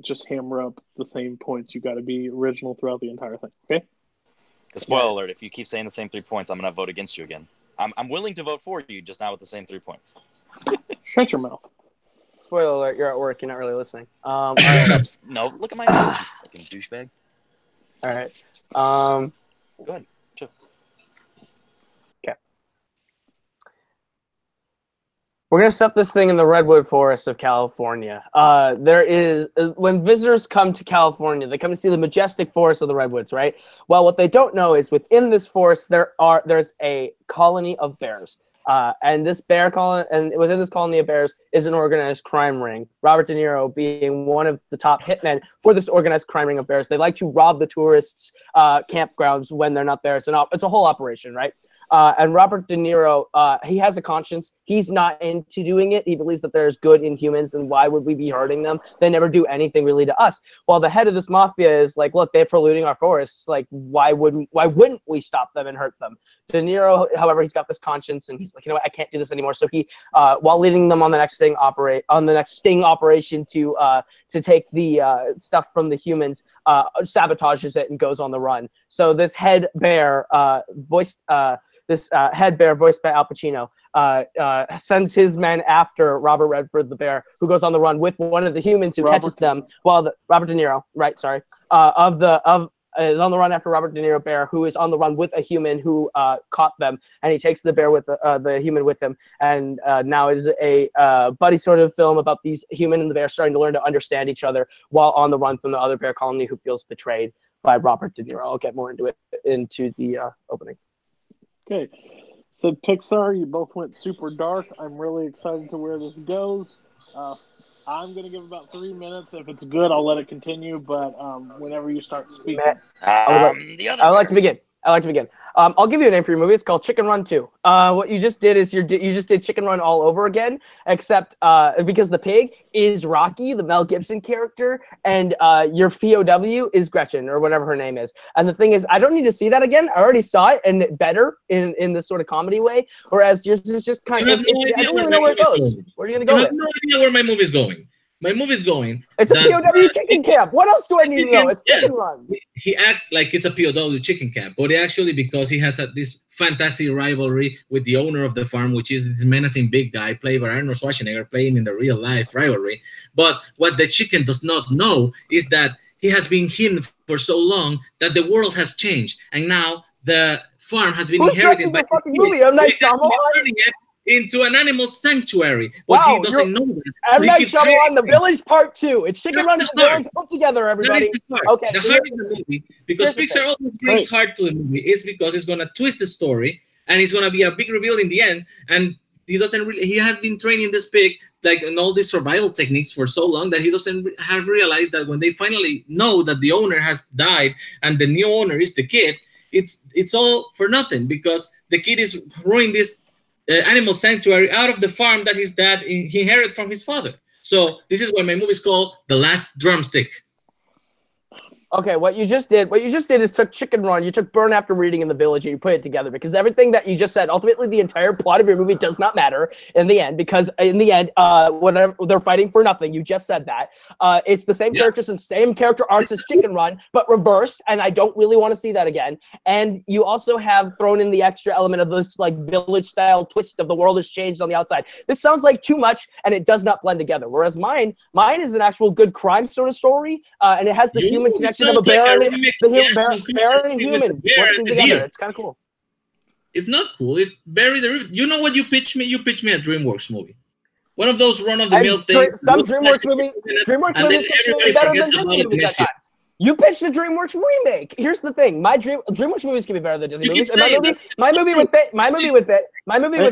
Speaker 2: just hammer up the same points. You got to be original throughout the entire thing. Okay.
Speaker 3: Spoiler alert! If you keep saying the same 3 points, I'm gonna vote against you again. I'm willing to vote for you, just not with the same 3 points.
Speaker 2: Shut your mouth.
Speaker 4: Spoiler alert, you're at work, you're not really listening. All
Speaker 3: No,
Speaker 4: right.
Speaker 3: no, look at my age, you fucking douchebag.
Speaker 4: All right.
Speaker 3: Go ahead. Sure.
Speaker 4: Okay. We're going to set this thing in the redwood forest of California. There is, when visitors come to California, they come to see the majestic forest of the redwoods, right? Well, what they don't know is within this forest, there's a colony of bears. And this bear colony, and within this colony of bears is an organized crime ring. Robert De Niro being one of the top hitmen for this organized crime ring of bears. They like to rob the tourists' campgrounds when they're not there. It's a whole operation, right? And Robert De Niro, he has a conscience. He's not into doing it. He believes that there's good in humans, and why would we be hurting them? They never do anything really to us. While the head of this mafia is like, look, they're polluting our forests. Like, why wouldn't we stop them and hurt them? De Niro, however, he's got this conscience, and he's like, you know what, I can't do this anymore. So he, while leading them on the next sting operation to take the stuff from the humans, sabotages it and goes on the run. So this head bear, head bear, voiced by Al Pacino, sends his men after Robert Redford the bear, who goes on the run with one of the humans who catches them. While Robert De Niro, right? Sorry, is on the run after Robert De Niro bear, who is on the run with a human who caught them, and he takes the bear with the human with him, and now it is a buddy sort of film about these human and the bear starting to learn to understand each other while on the run from the other bear colony who feels betrayed by Robert De Niro. I'll get more into the opening.
Speaker 2: Okay, so Pixar, you both went super dark. I'm really excited to where this goes. I'm going to give about 3 minutes. If it's good, I'll let it continue, but whenever you start speaking.
Speaker 4: I would like to begin. I'll give you a name for your movie. It's called Chicken Run 2. What you just did is you just did Chicken Run all over again, except because the pig is Rocky, the Mel Gibson character, and your POW is Gretchen, or whatever her name is. And the thing is, I don't need to see that again. I already saw it, and better in this sort of comedy way, whereas yours is just kind of, I don't really know where it goes. Where are you going to go
Speaker 5: I have no idea where my movie's going. My movie's going.
Speaker 4: It's a POW chicken camp. What else do I need to know? It's Chicken Run.
Speaker 5: He acts like it's a POW chicken camp, but actually because he has this fantastic rivalry with the owner of the farm, which is this menacing big guy played by Arnold Schwarzenegger, playing in the real life rivalry. But what the chicken does not know is that he has been hidden for so long that the world has changed, and now the farm has been inherited by
Speaker 4: the fucking movie. I'm not
Speaker 5: into an animal sanctuary, but he doesn't know that.
Speaker 4: M. Night Shyamalan, The Village Part 2. It's Chicken Run and The Village put together, everybody. Okay.
Speaker 5: The heart of the movie, because Pixar always brings heart to the movie, is because it's gonna twist the story, and it's gonna be a big reveal in the end. And he has been training this pig like in all these survival techniques for so long that he doesn't have realized that when they finally know that the owner has died and the new owner is the kid, it's all for nothing, because the kid is ruining this animal sanctuary out of the farm that his dad inherited from his father. So this is why my movie is called The Last Drumstick.
Speaker 4: Okay, what you just did is took Chicken Run, you took Burn After Reading in The Village, and you put it together, because everything that you just said, ultimately the entire plot of your movie does not matter in the end, because in the end, whatever, they're fighting for nothing. You just said that. It's the same characters and same character arcs as Chicken Run, but reversed, and I don't really want to see that again. And you also have thrown in the extra element of this like village-style twist of the world has changed on the outside. This sounds like too much, and it does not blend together. Whereas mine is an actual good crime sort of story, and it has this human connection of a bear and a human working together. It's kind of cool.
Speaker 5: It's not cool. It's very You know what you pitch me? You pitch me a DreamWorks movie. One of those run-of-the-mill things.
Speaker 4: Some DreamWorks movies are better than Disney movies at times. You pitched the DreamWorks remake. Here's the thing: DreamWorks movies can be better than Disney movies. And my movie would fit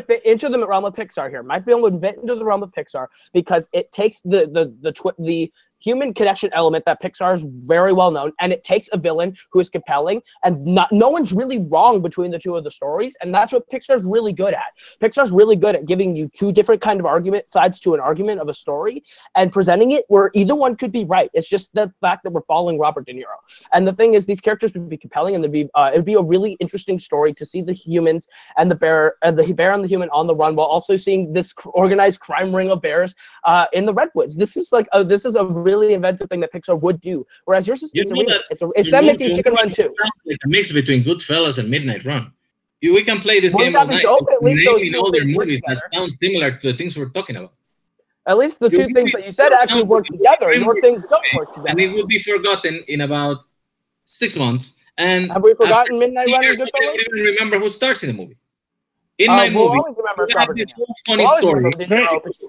Speaker 4: fit into the realm of Pixar here. My film would fit into the realm of Pixar because it takes the human connection element that Pixar is very well known, and it takes a villain who is compelling, and no one's really wrong between the two of the stories, and that's what Pixar's really good at. Pixar's really good at giving you two different kind of sides to an argument of a story, and presenting it where either one could be right. It's just the fact that we're following Robert De Niro. And the thing is, these characters would be compelling, and it'd be a really interesting story to see the humans and the bear and the human on the run, while also seeing this organized crime ring of bears in the redwoods. This is a really inventive thing that Pixar would do, whereas yours is it's them making Chicken Run 2.
Speaker 5: Like a mix between Goodfellas and Midnight Run. We can play this game all night.
Speaker 4: At least
Speaker 5: naming all their movies that sound similar to the things we're talking about.
Speaker 4: At least the two things that you said actually work together. Your things don't work together.
Speaker 5: And it will be forgotten in about 6 months. And
Speaker 4: have we forgotten Midnight Run and Goodfellas?
Speaker 5: I don't even remember who starts in the movie. In my movie, we have this whole funny story.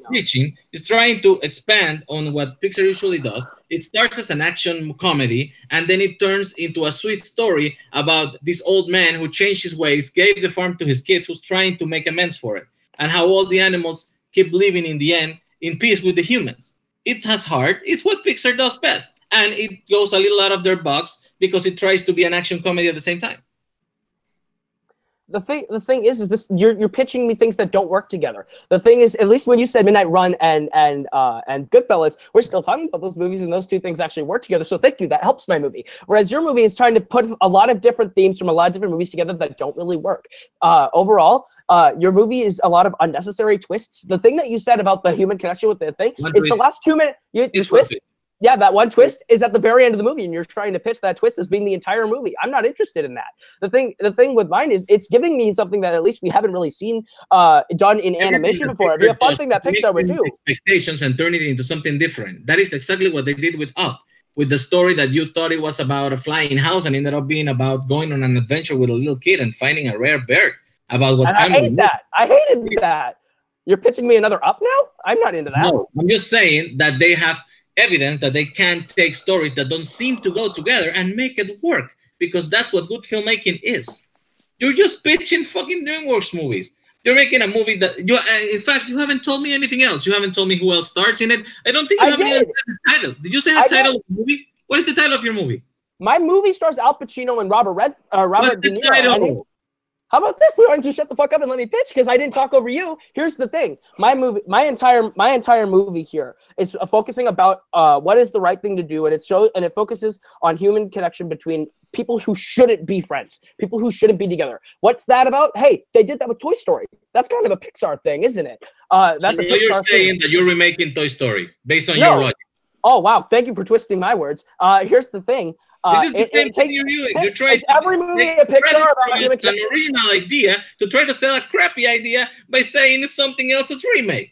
Speaker 5: Preaching is trying to expand on what Pixar usually does. It starts as an action comedy, and then it turns into a sweet story about this old man who changed his ways, gave the farm to his kids, who's trying to make amends for it, and how all the animals keep living in the end in peace with the humans. It has heart. It's what Pixar does best, and it goes a little out of their box because it tries to be an action comedy at the same time.
Speaker 4: The thing is this: you're pitching me things that don't work together. The thing is, at least when you said Midnight Run and Goodfellas, we're still talking about those movies, and those two things actually work together. So thank you, that helps my movie. Whereas your movie is trying to put a lot of different themes from a lot of different movies together that don't really work. Overall, your movie is a lot of unnecessary twists. The thing that you said about the human connection with the thing is the last 2 minutes. You twist. Yeah, that one twist is at the very end of the movie, and you're trying to pitch that twist as being the entire movie. I'm not interested in that. The thing with mine is it's giving me something that at least we haven't really seen done in animation before. It'd be a fun thing that Pixar would do.
Speaker 5: Expectations and turn it into something different. That is exactly what they did with Up, with the story that you thought it was about a flying house and ended up being about going on an adventure with a little kid and finding a rare bird. About what family.
Speaker 4: I hated that. You're pitching me another Up now? I'm not into that.
Speaker 5: No, I'm just saying that they have evidence that they can take stories that don't seem to go together and make it work, because that's what good filmmaking is. You're just pitching fucking DreamWorks movies. You're making a movie that in fact, you haven't told me anything else. You haven't told me who else stars in it. I don't think you haven't even said the title. Did you say the title of the movie? What is the title of your movie?
Speaker 4: My movie stars Al Pacino and Robert De Niro.
Speaker 5: Title?
Speaker 4: How about this? Why don't you shut the fuck up and let me pitch? Because I didn't talk over you. Here's the thing: my entire movie here is focusing about what is the right thing to do, and it focuses on human connection between people who shouldn't be friends, people who shouldn't be together. What's that about? Hey, they did that with Toy Story. That's kind of a Pixar thing, isn't it? That's
Speaker 5: so
Speaker 4: a Pixar
Speaker 5: you're saying
Speaker 4: thing.
Speaker 5: that you're remaking Toy Story based on your logic.
Speaker 4: Oh wow! Thank you for twisting my words. Here's the thing.
Speaker 5: This is the same thing you're doing. You're trying to
Speaker 4: every movie a Pixar about
Speaker 5: an original idea to try to sell a crappy idea by saying it's something else's remake.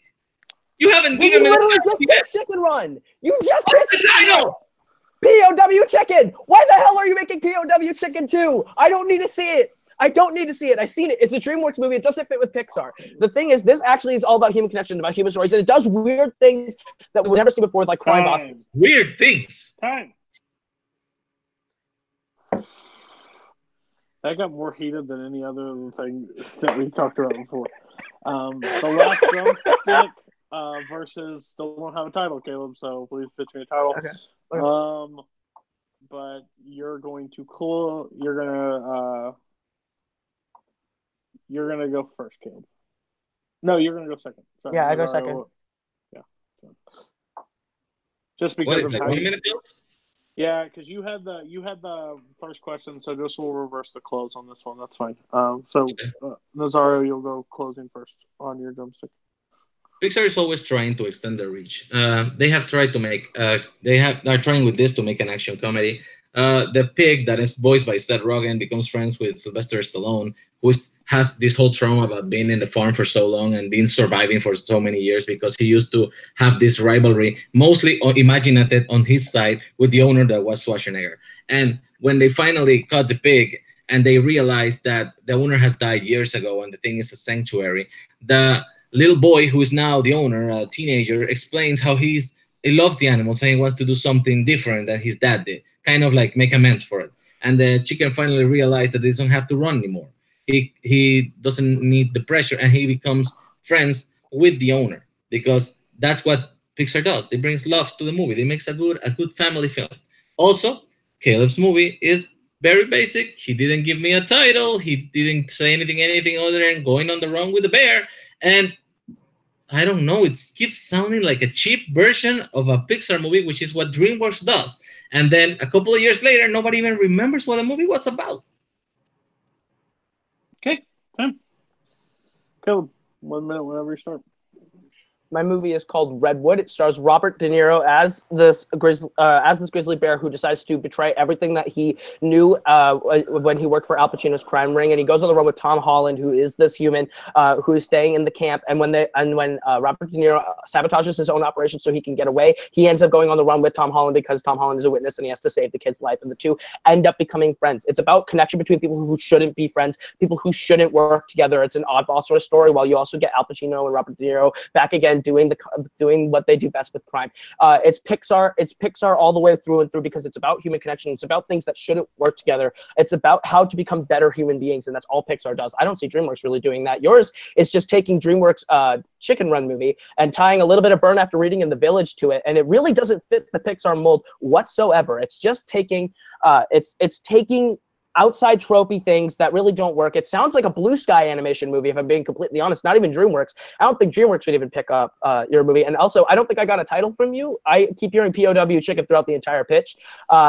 Speaker 5: You haven't given me
Speaker 4: literally just pitched Chicken Run. You just pitched the title. POW Chicken. Why the hell are you making POW Chicken 2? I don't need to see it. I don't need to see it. I've seen it. It's a DreamWorks movie. It doesn't fit with Pixar. The thing is, this actually is all about human connection, about human stories, and it does weird things that we've never seen before, like crime bosses.
Speaker 5: Weird things.
Speaker 2: Time. That got more heated than any other thing that we talked about before. The last drumstick versus still don't have a title, Caleb. So please pitch me a title. Okay. But you're going to you're gonna go first, Caleb. No, you're gonna go second. Sorry,
Speaker 4: yeah, I go second.
Speaker 2: Yeah. Just because
Speaker 5: of 1 minute ago?
Speaker 2: Yeah, because you had the first question, so just we'll reverse the close on this one. That's fine. Nazario, you'll go closing first on your drumstick.
Speaker 5: Pixar is always trying to extend their reach. They have tried to make. They're trying with this to make an action comedy. The pig that is voiced by Seth Rogen becomes friends with Sylvester Stallone, who has this whole trauma about being in the farm for so long and being surviving for so many years because he used to have this rivalry, mostly imaginative on his side, with the owner that was Schwarzenegger. And when they finally caught the pig and they realized that the owner has died years ago and the thing is a sanctuary, the little boy who is now the owner, a teenager, explains how he loves the animals and he wants to do something different than his dad did. kind of like make amends for it. And the chicken finally realized that he doesn't have to run anymore. He doesn't need the pressure, and he becomes friends with the owner, because that's what Pixar does. They brings love to the movie. They makes a good family film. Also, Caleb's movie is very basic. He didn't give me a title. He didn't say anything other than going on the run with the bear. And I don't know, it keeps sounding like a cheap version of a Pixar movie, which is what DreamWorks does. And then a couple of years later, nobody even remembers what the movie was about.
Speaker 2: Okay, time. Caleb, 1 minute whenever you start.
Speaker 4: My movie is called Redwood. It stars Robert De Niro as this grizzly bear who decides to betray everything that he knew when he worked for Al Pacino's crime ring, and he goes on the road with Tom Holland, who is this human who is staying in the camp. And when Robert De Niro sabotages his own operation so he can get away, he ends up going on the run with Tom Holland because Tom Holland is a witness and he has to save the kid's life. And the two end up becoming friends. It's about connection between people who shouldn't be friends, people who shouldn't work together. It's an oddball sort of story, while you also get Al Pacino and Robert De Niro back again doing what they do best with crime. It's Pixar. It's Pixar all the way through and through, because it's about human connection. It's about things that shouldn't work together. It's about how to become better human beings, and that's all Pixar does. I don't see DreamWorks really doing that. Yours is just taking DreamWorks' Chicken Run movie and tying a little bit of Burn After Reading in the Village to it, and it really doesn't fit the Pixar mold whatsoever. It's just taking it's taking outside tropey things that really don't work. It sounds like a Blue Sky animation movie, if I'm being completely honest. Not even DreamWorks. I don't think DreamWorks would even pick up your movie. And also, I don't think I got a title from you. I keep hearing POW chicken throughout the entire pitch.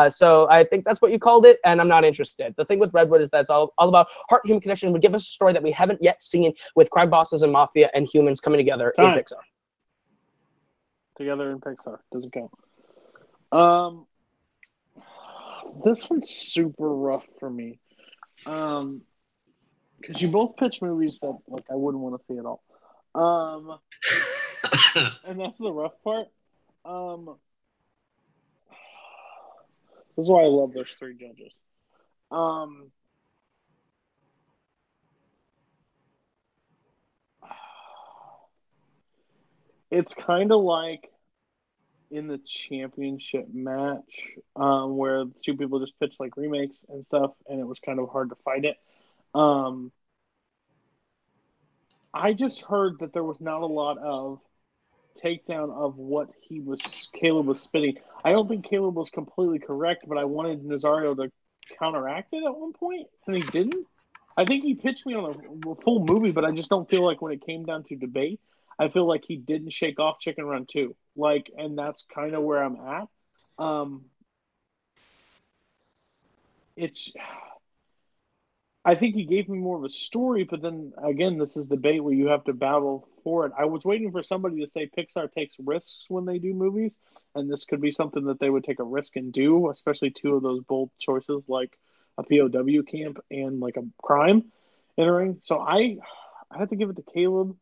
Speaker 4: So I think that's what you called it, and I'm not interested. The thing with Redwood is that it's all about heart, human connection. Would give us a story that we haven't yet seen with crime bosses and mafia and humans coming together in Pixar.
Speaker 2: Together in Pixar. Doesn't count. This one's super rough for me, because you both pitch movies that I wouldn't want to see at all, and that's the rough part. This is why I love those three judges. It's kind of like in the championship match, where the two people just pitched like remakes and stuff, and it was kind of hard to fight it. I just heard that there was not a lot of takedown of what Caleb was spitting. I don't think Caleb was completely correct, but I wanted Nazario to counteract it at one point, and he didn't. I think he pitched me on a full movie, but I just don't feel like when it came down to debate, I feel like he didn't shake off Chicken Run 2. And that's kind of where I'm at. I think he gave me more of a story, but then again, this is debate where you have to battle for it. I was waiting for somebody to say Pixar takes risks when they do movies, and this could be something that they would take a risk and do, especially two of those bold choices like a POW camp and like a crime entering. So I have to give it to Caleb.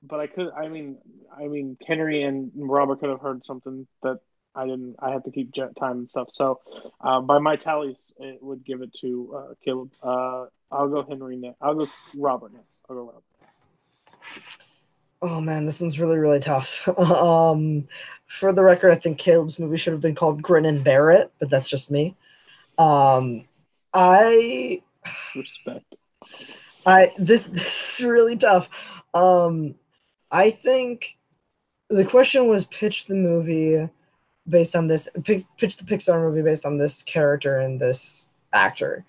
Speaker 2: But I mean, Henry and Robert could have heard something that I didn't. I had to keep time and stuff. So, by my tallies, it would give it to Caleb. I'll go Henry next. I'll go Robert next. I'll go Robert.
Speaker 1: Oh man, this one's really, really tough. For the record, I think Caleb's movie should have been called Grin and Bear It, but that's just me.
Speaker 2: Respect.
Speaker 1: This is really tough. I think the question was pitch the movie based on this, pitch the Pixar movie based on this character and this actor.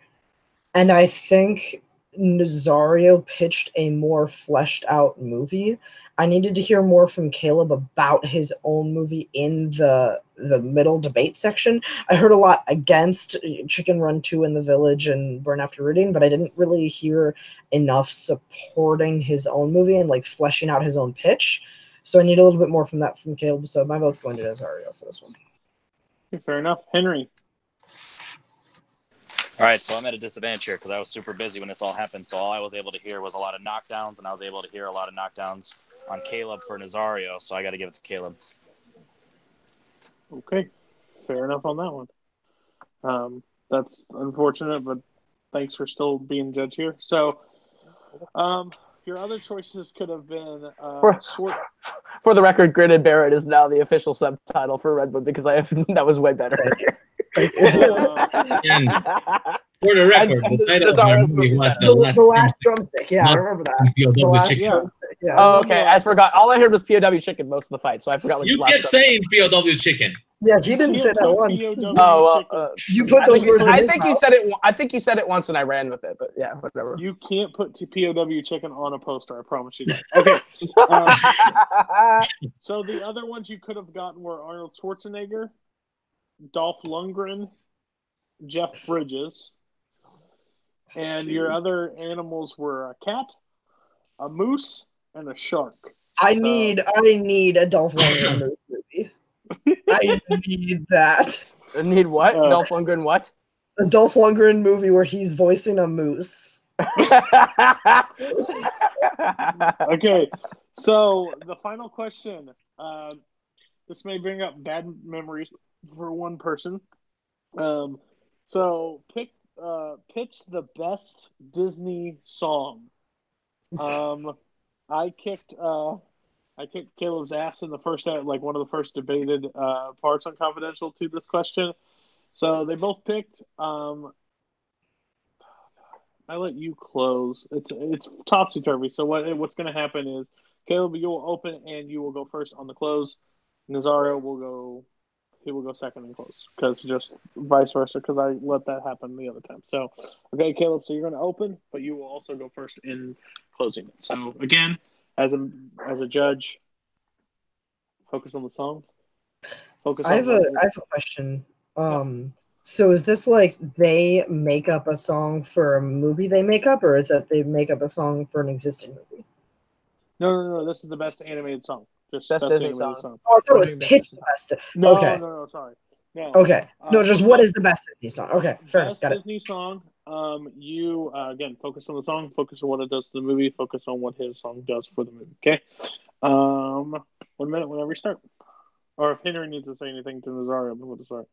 Speaker 1: And I think Nazario pitched a more fleshed out movie. I needed to hear more from Caleb about his own movie in the middle debate section. I heard a lot against Chicken Run 2 in the Village and Burn After Reading, but I didn't really hear enough supporting his own movie and fleshing out his own pitch. So I need a little bit more from that from Caleb. So my vote's going to Nazario for this one.
Speaker 2: Fair enough. Henry.
Speaker 3: All right, so I'm at a disadvantage here because I was super busy when this all happened. So all I was able to hear was a lot of knockdowns, and I was able to hear a lot of knockdowns on Caleb for Nazario. So I got to give it to Caleb.
Speaker 2: Okay, fair enough on that one. That's unfortunate, but thanks for still being judge here. So, your other choices could have been
Speaker 4: for For the record, Gritted Barrett is now the official subtitle for Redwood because that was way better.
Speaker 5: And for the record, the title of the movie was
Speaker 1: The last drumstick. Yeah, I remember that. The last
Speaker 5: Chicken.
Speaker 1: drumstick. Yeah.
Speaker 4: Oh, okay. I forgot. All I heard was POW chicken most of the fight, so I forgot.
Speaker 5: You kept saying POW chicken.
Speaker 1: Yeah, he didn't say that once.
Speaker 4: Oh, well,
Speaker 1: you put those words.
Speaker 4: I think you said it. I think you said it once, and I ran with it. But yeah, whatever.
Speaker 2: You can't put POW chicken on a poster. I promise you that. Okay. So the other ones you could have gotten were Arnold Schwarzenegger, Dolph Lundgren, Jeff Bridges, and your other animals were a cat, a moose, and a shark.
Speaker 1: I need a Dolph Lundgren movie. I need that.
Speaker 4: Need what? Dolph Lundgren what?
Speaker 1: A Dolph Lundgren movie where he's voicing a moose.
Speaker 2: Okay, so the final question. This may bring up bad memories for one person. So pitch the best Disney song. I kicked Caleb's ass in the first, like one of the first debated parts on Confidential to this question. So they both picked. I let you close. It's topsy turvy. So what's going to happen is Caleb, you will open and you will go first on the close. Nazario will go. He will go second and close because just vice versa because I let that happen the other time. So okay, Caleb. So you're going to open, but you will also go first in closing. So again. As a judge, focus on the song.
Speaker 1: I have a question. So is this like they make up a song for a movie they make up, or is that they make up a song for an existing movie?
Speaker 2: No. This is the best animated song. Just
Speaker 4: best Disney song.
Speaker 1: Oh, I thought it was pitch best.
Speaker 2: No,
Speaker 1: okay.
Speaker 2: No. Sorry. No.
Speaker 1: Okay. No, just what is the best Disney song? Okay, fair.
Speaker 2: Best
Speaker 1: Got it.
Speaker 2: Disney song. You again focus on the song, focus on what it does to the movie, focus on what his song does for the movie. Okay. 1 minute whenever you start. Or if Henry needs to say anything to Nazario, we'll start.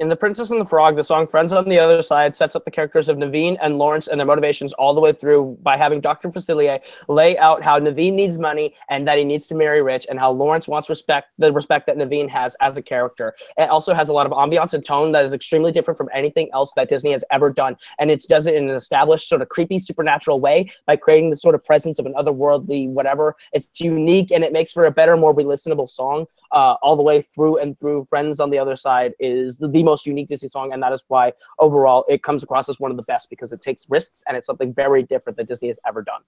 Speaker 4: In The Princess and the Frog, the song Friends on the Other Side sets up the characters of Naveen and Lawrence and their motivations all the way through by having Dr. Facilier lay out how Naveen needs money and that he needs to marry rich, and how Lawrence wants the respect that Naveen has as a character. It also has a lot of ambiance and tone that is extremely different from anything else that Disney has ever done, and it does it in an established sort of creepy supernatural way by creating the sort of presence of an otherworldly whatever. It's unique, and it makes for a better, more re-listenable song all the way through and through. Friends on the Other Side is the most unique Disney song, and that is why overall it comes across as one of the best because it takes risks and it's something very different that Disney has ever done.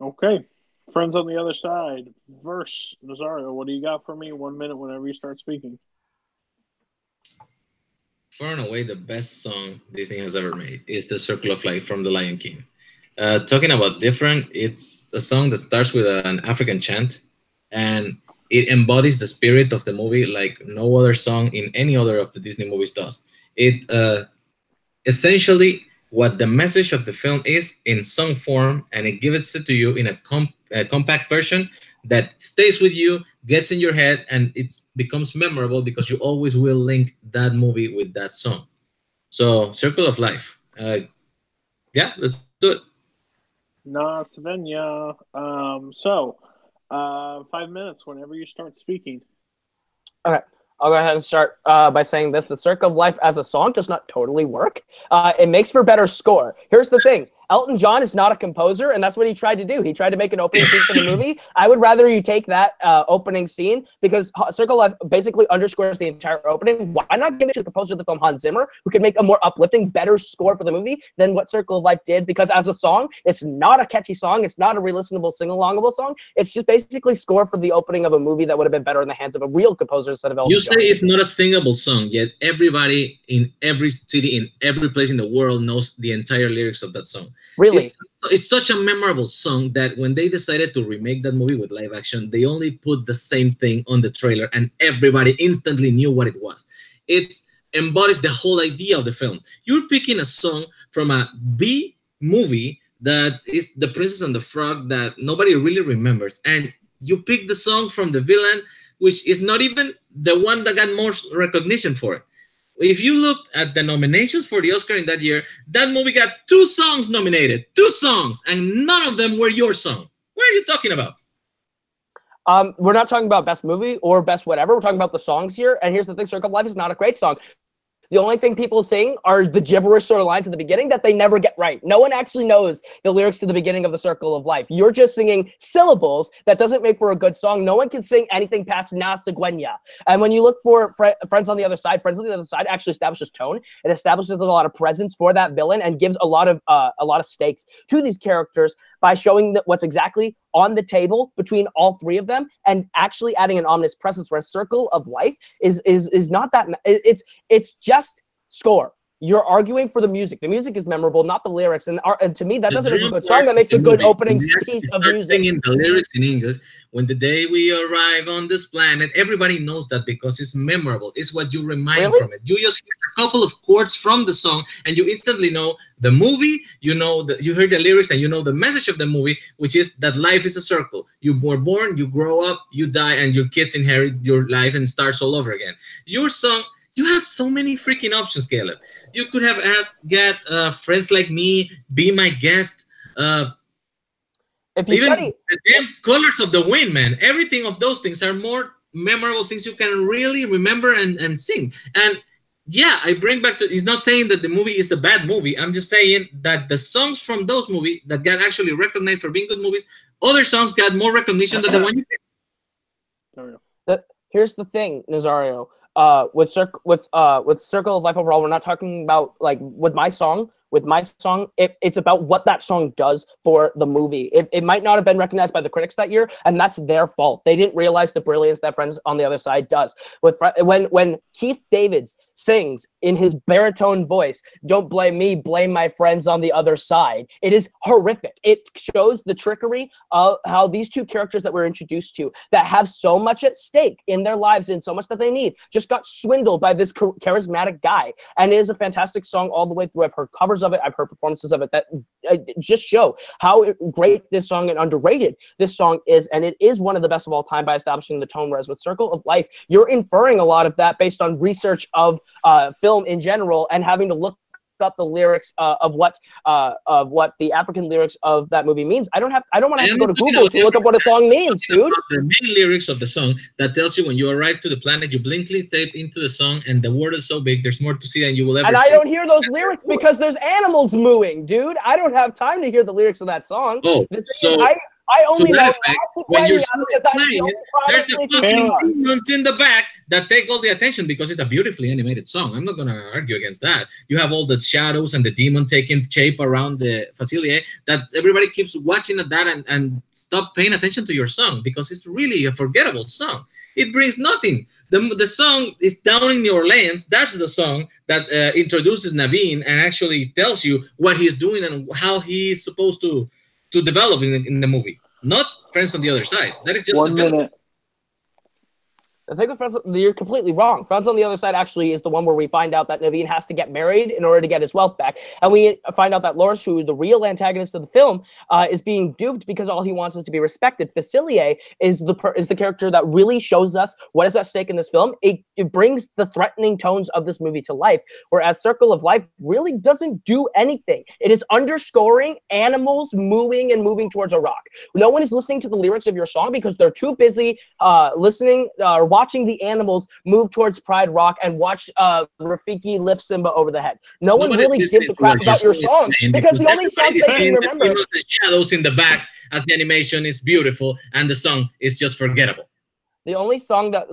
Speaker 2: Okay. Friends on the Other Side. Verse. Nazario, what do you got for me? 1 minute whenever you start speaking.
Speaker 5: Far and away, the best song Disney has ever made is The Circle of Life from The Lion King. Talking about different, it's a song that starts with an African chant, and it embodies the spirit of the movie like no other song in any other of the Disney movies does. It essentially what the message of the film is in song form, and it gives it to you in a compact version that stays with you, gets in your head, and it becomes memorable because you always will link that movie with that song. So, Circle of Life. Yeah, let's do it.
Speaker 2: No, Savenya. 5 minutes whenever you start speaking.
Speaker 4: Okay. I'll go ahead and start by saying this. The Circle of Life as a song does not totally work. It makes for better score. Here's the thing. Elton John is not a composer, and that's what he tried to do. He tried to make an opening scene for the movie. I would rather you take that opening scene because Circle of Life basically underscores the entire opening. Why not give it to the composer of the film, Hans Zimmer, who could make a more uplifting, better score for the movie than what Circle of Life did? Because as a song, it's not a catchy song. It's not a re-listenable, sing-alongable song. It's just basically score for the opening of a movie that would have been better in the hands of a real composer instead of Elton
Speaker 5: You
Speaker 4: John.
Speaker 5: say it's not a singable song, yet everybody in every city, in every place in the world knows the entire lyrics of that song.
Speaker 4: Really?
Speaker 5: It's such a memorable song that when they decided to remake that movie with live action, they only put the same thing on the trailer and everybody instantly knew what it was. It embodies the whole idea of the film. You're picking a song from a B movie that is The Princess and the Frog that nobody really remembers. And you pick the song from the villain, which is not even the one that got more recognition for it. if you looked at the nominations for the Oscar in that year, that movie got 2 songs nominated, 2 songs, and none of them were your song. What are you talking about?
Speaker 4: We're not talking about best movie or best whatever. We're talking about the songs here. And here's the thing: "Circle of Life" is not a great song. The only thing people sing are the gibberish sort of lines at the beginning that they never get right. No one actually knows the lyrics to the beginning of The Circle of Life. You're just singing syllables that doesn't make for a good song. No one can sing anything past Na Cigüeña. And when you look for Friends on the Other Side, Friends on the Other Side actually establishes tone. It establishes a lot of presence for that villain and gives a lot of stakes to these characters by showing that what's exactly on the table between all 3 of them, and actually adding an ominous presence. Where Circle of Life is not that. It's just score. You're arguing for the music. The music is memorable, not the lyrics. And to me, that doesn't make a good song. That makes a good opening piece of music.
Speaker 5: Singing the lyrics in English. When the day we arrive on this planet, everybody knows that because it's memorable. It's what you remind from it. You just hear a couple of chords from the song, and you instantly know the movie. You know you hear the lyrics, and you know the message of the movie, which is that life is a circle. You were born, you grow up, you die, and your kids inherit your life and starts all over again. Your song. You have so many freaking options, Kaleb. You could have get Friends Like Me, Be My Guest.
Speaker 4: If you
Speaker 5: even
Speaker 4: study
Speaker 5: the damn Colors of the Wind, man. Everything of those things are more memorable things you can really remember and sing. And yeah, I bring back to, it's not saying that the movie is a bad movie. I'm just saying that the songs from those movies that got actually recognized for being good movies, other songs got more recognition than the one you picked.
Speaker 4: Here's the thing, Nazario. With Circle of Life overall, we're not talking about, like, with my song, it's about what that song does for the movie. It might not have been recognized by the critics that year, and that's their fault. They didn't realize the brilliance that Friends on the Other Side does. When Keith Davids sings in his baritone voice, "Don't blame me, blame my friends on the other side," it is horrific. It shows the trickery of how these 2 characters that we're introduced to, that have so much at stake in their lives and so much that they need, just got swindled by this charismatic guy. And it is a fantastic song all the way through. I've heard covers of it, I've heard performances of it that just show how great this song and underrated this song is. And it is one of the best of all time by establishing the tone. Whereas with Circle of Life, you're inferring a lot of that based on research of film in general, and having to look up the lyrics of what the African lyrics of that movie means. I don't want to have to go to Google to look up what a song means, dude.
Speaker 5: The main lyrics of the song that tells you when you arrive to the planet, you blinkly tape into the song, and the world is so big, there's more to see than you will ever see.
Speaker 4: And I don't hear those lyrics because there's animals mooing, dude. I don't have time to hear the lyrics of that song.
Speaker 5: Oh, so
Speaker 4: I only know
Speaker 5: when you're playing it, there's the fucking demons in the back that take all the attention because it's a beautifully animated song. I'm not going to argue against that. You have all the shadows and the demon taking shape around the facility that everybody keeps watching at that and stop paying attention to your song because it's really a forgettable song. It brings nothing. The song is Down in New Orleans. That's the song that introduces Naveen and actually tells you what he's doing and how he's supposed to develop in the movie, not Friends on the Other Side. That is just
Speaker 2: 1 minute.
Speaker 4: I think with Friends, you're completely wrong. Friends on the Other Side actually is the one where we find out that Naveen has to get married in order to get his wealth back. And we find out that Loris, who the real antagonist of the film, is being duped because all he wants is to be respected. Facilier is the character that really shows us what is at stake in this film. It brings the threatening tones of this movie to life, whereas Circle of Life really doesn't do anything. It is underscoring animals mooing and moving towards a rock. No one is listening to the lyrics of your song because they're too busy listening or watching the animals move towards Pride Rock and watch Rafiki lift Simba over the head. No one really gives a crap about your song because the only songs they can remember.
Speaker 5: The shadows in the back as the animation is beautiful and the song is just forgettable.
Speaker 4: The only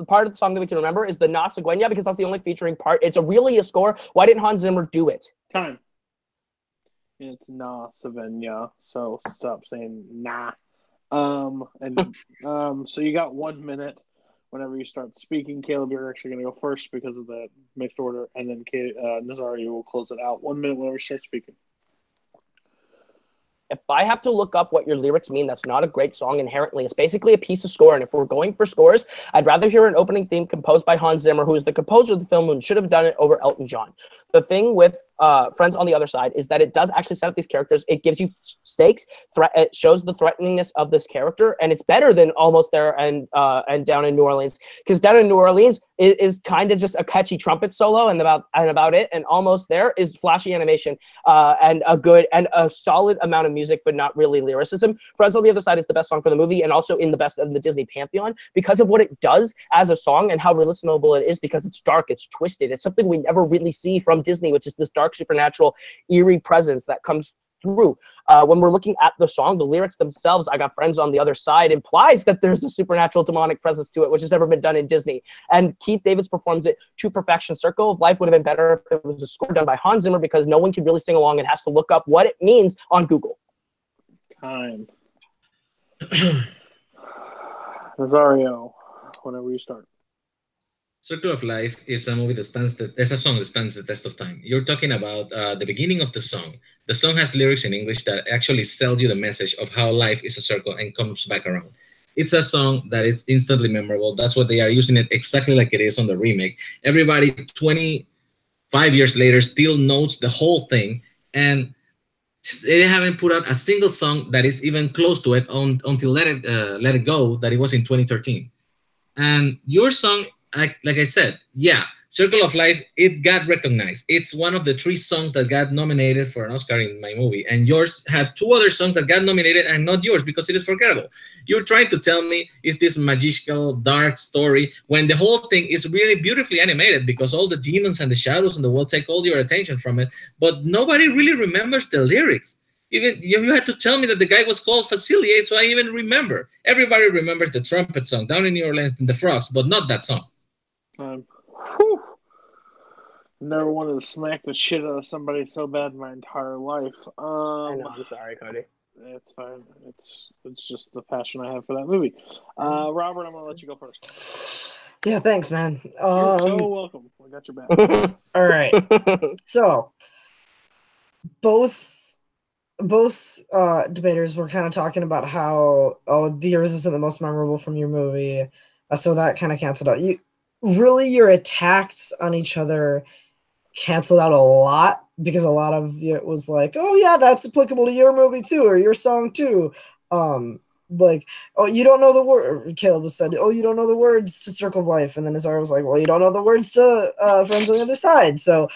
Speaker 4: part of the song that we can remember is the Na Cigüeña because that's the only featuring part. It's really a score. Why didn't Hans Zimmer do it?
Speaker 2: Time. It's Na Cigüeña, so stop saying nah. So you got 1 minute. Whenever you start speaking, Kaleb, you're actually going to go first because of the mixed order, and then Nazario will close it out. 1 minute whenever you start speaking.
Speaker 4: If I have to look up what your lyrics mean, that's not a great song inherently. It's basically a piece of score, and if we're going for scores, I'd rather hear an opening theme composed by Hans Zimmer, who is the composer of the film and should have done it over Elton John. The thing with Friends on the Other Side is that it does actually set up these characters. It gives you stakes. It shows the threateningness of this character, and it's better than Almost There and Down in New Orleans, because Down in New Orleans is kind of just a catchy trumpet solo and about it, and Almost There is flashy animation and a solid amount of music, but not really lyricism. Friends on the Other Side is the best song for the movie, and also in the best of the Disney pantheon because of what it does as a song and how listenable it is, because it's dark, it's twisted, it's something we never really see from Disney, which is this dark, supernatural, eerie presence that comes through. When we're looking at the song, the lyrics themselves, I Got Friends on the Other Side, implies that there's a supernatural, demonic presence to it, which has never been done in Disney. And Keith Davids performs it to perfection. Circle of Life would have been better if it was a score done by Hans Zimmer, because no one can really sing along and has to look up what it means on Google.
Speaker 2: Time. Nazario, whenever you start.
Speaker 5: Circle of Life is a movie it's a song that stands the test of time. You're talking about the beginning of the song. The song has lyrics in English that actually sell you the message of how life is a circle and comes back around. It's a song that is instantly memorable. That's what they are using it exactly like it is on the remake. Everybody 25 years later still knows the whole thing, and they haven't put out a single song that is even close to it until Let It Go, that it was in 2013. And your song, like I said, yeah, Circle of Life, it got recognized. It's one of the 3 songs that got nominated for an Oscar in my movie. And yours had 2 other songs that got nominated and not yours because it is forgettable. You're trying to tell me it's this magical, dark story when the whole thing is really beautifully animated, because all the demons and the shadows on the wall take all your attention from it. But nobody really remembers the lyrics. Even you had to tell me that the guy was called Facilier, so I even remember. Everybody remembers the trumpet song, Down in New Orleans and the Frogs, but not that song.
Speaker 2: Never wanted to smack the shit out of somebody so bad in my entire life.
Speaker 4: I know, I'm sorry, Cody.
Speaker 2: It's fine. It's just the passion I have for that movie. Robert, I'm gonna let you go first.
Speaker 1: Yeah, thanks, man.
Speaker 2: You're so welcome. I got your back.
Speaker 1: All right. So both debaters were kind of talking about how, yours isn't the most memorable from your movie, so that kind of canceled out. Your attacks on each other canceled out a lot, because a lot of it was like, oh yeah, that's applicable to your movie too, or your song too. Like, oh, you don't know the word. Kaleb was said, oh, you don't know the words to Circle of Life, and then Nazario was like, well, you don't know the words to Friends on the Other Side. So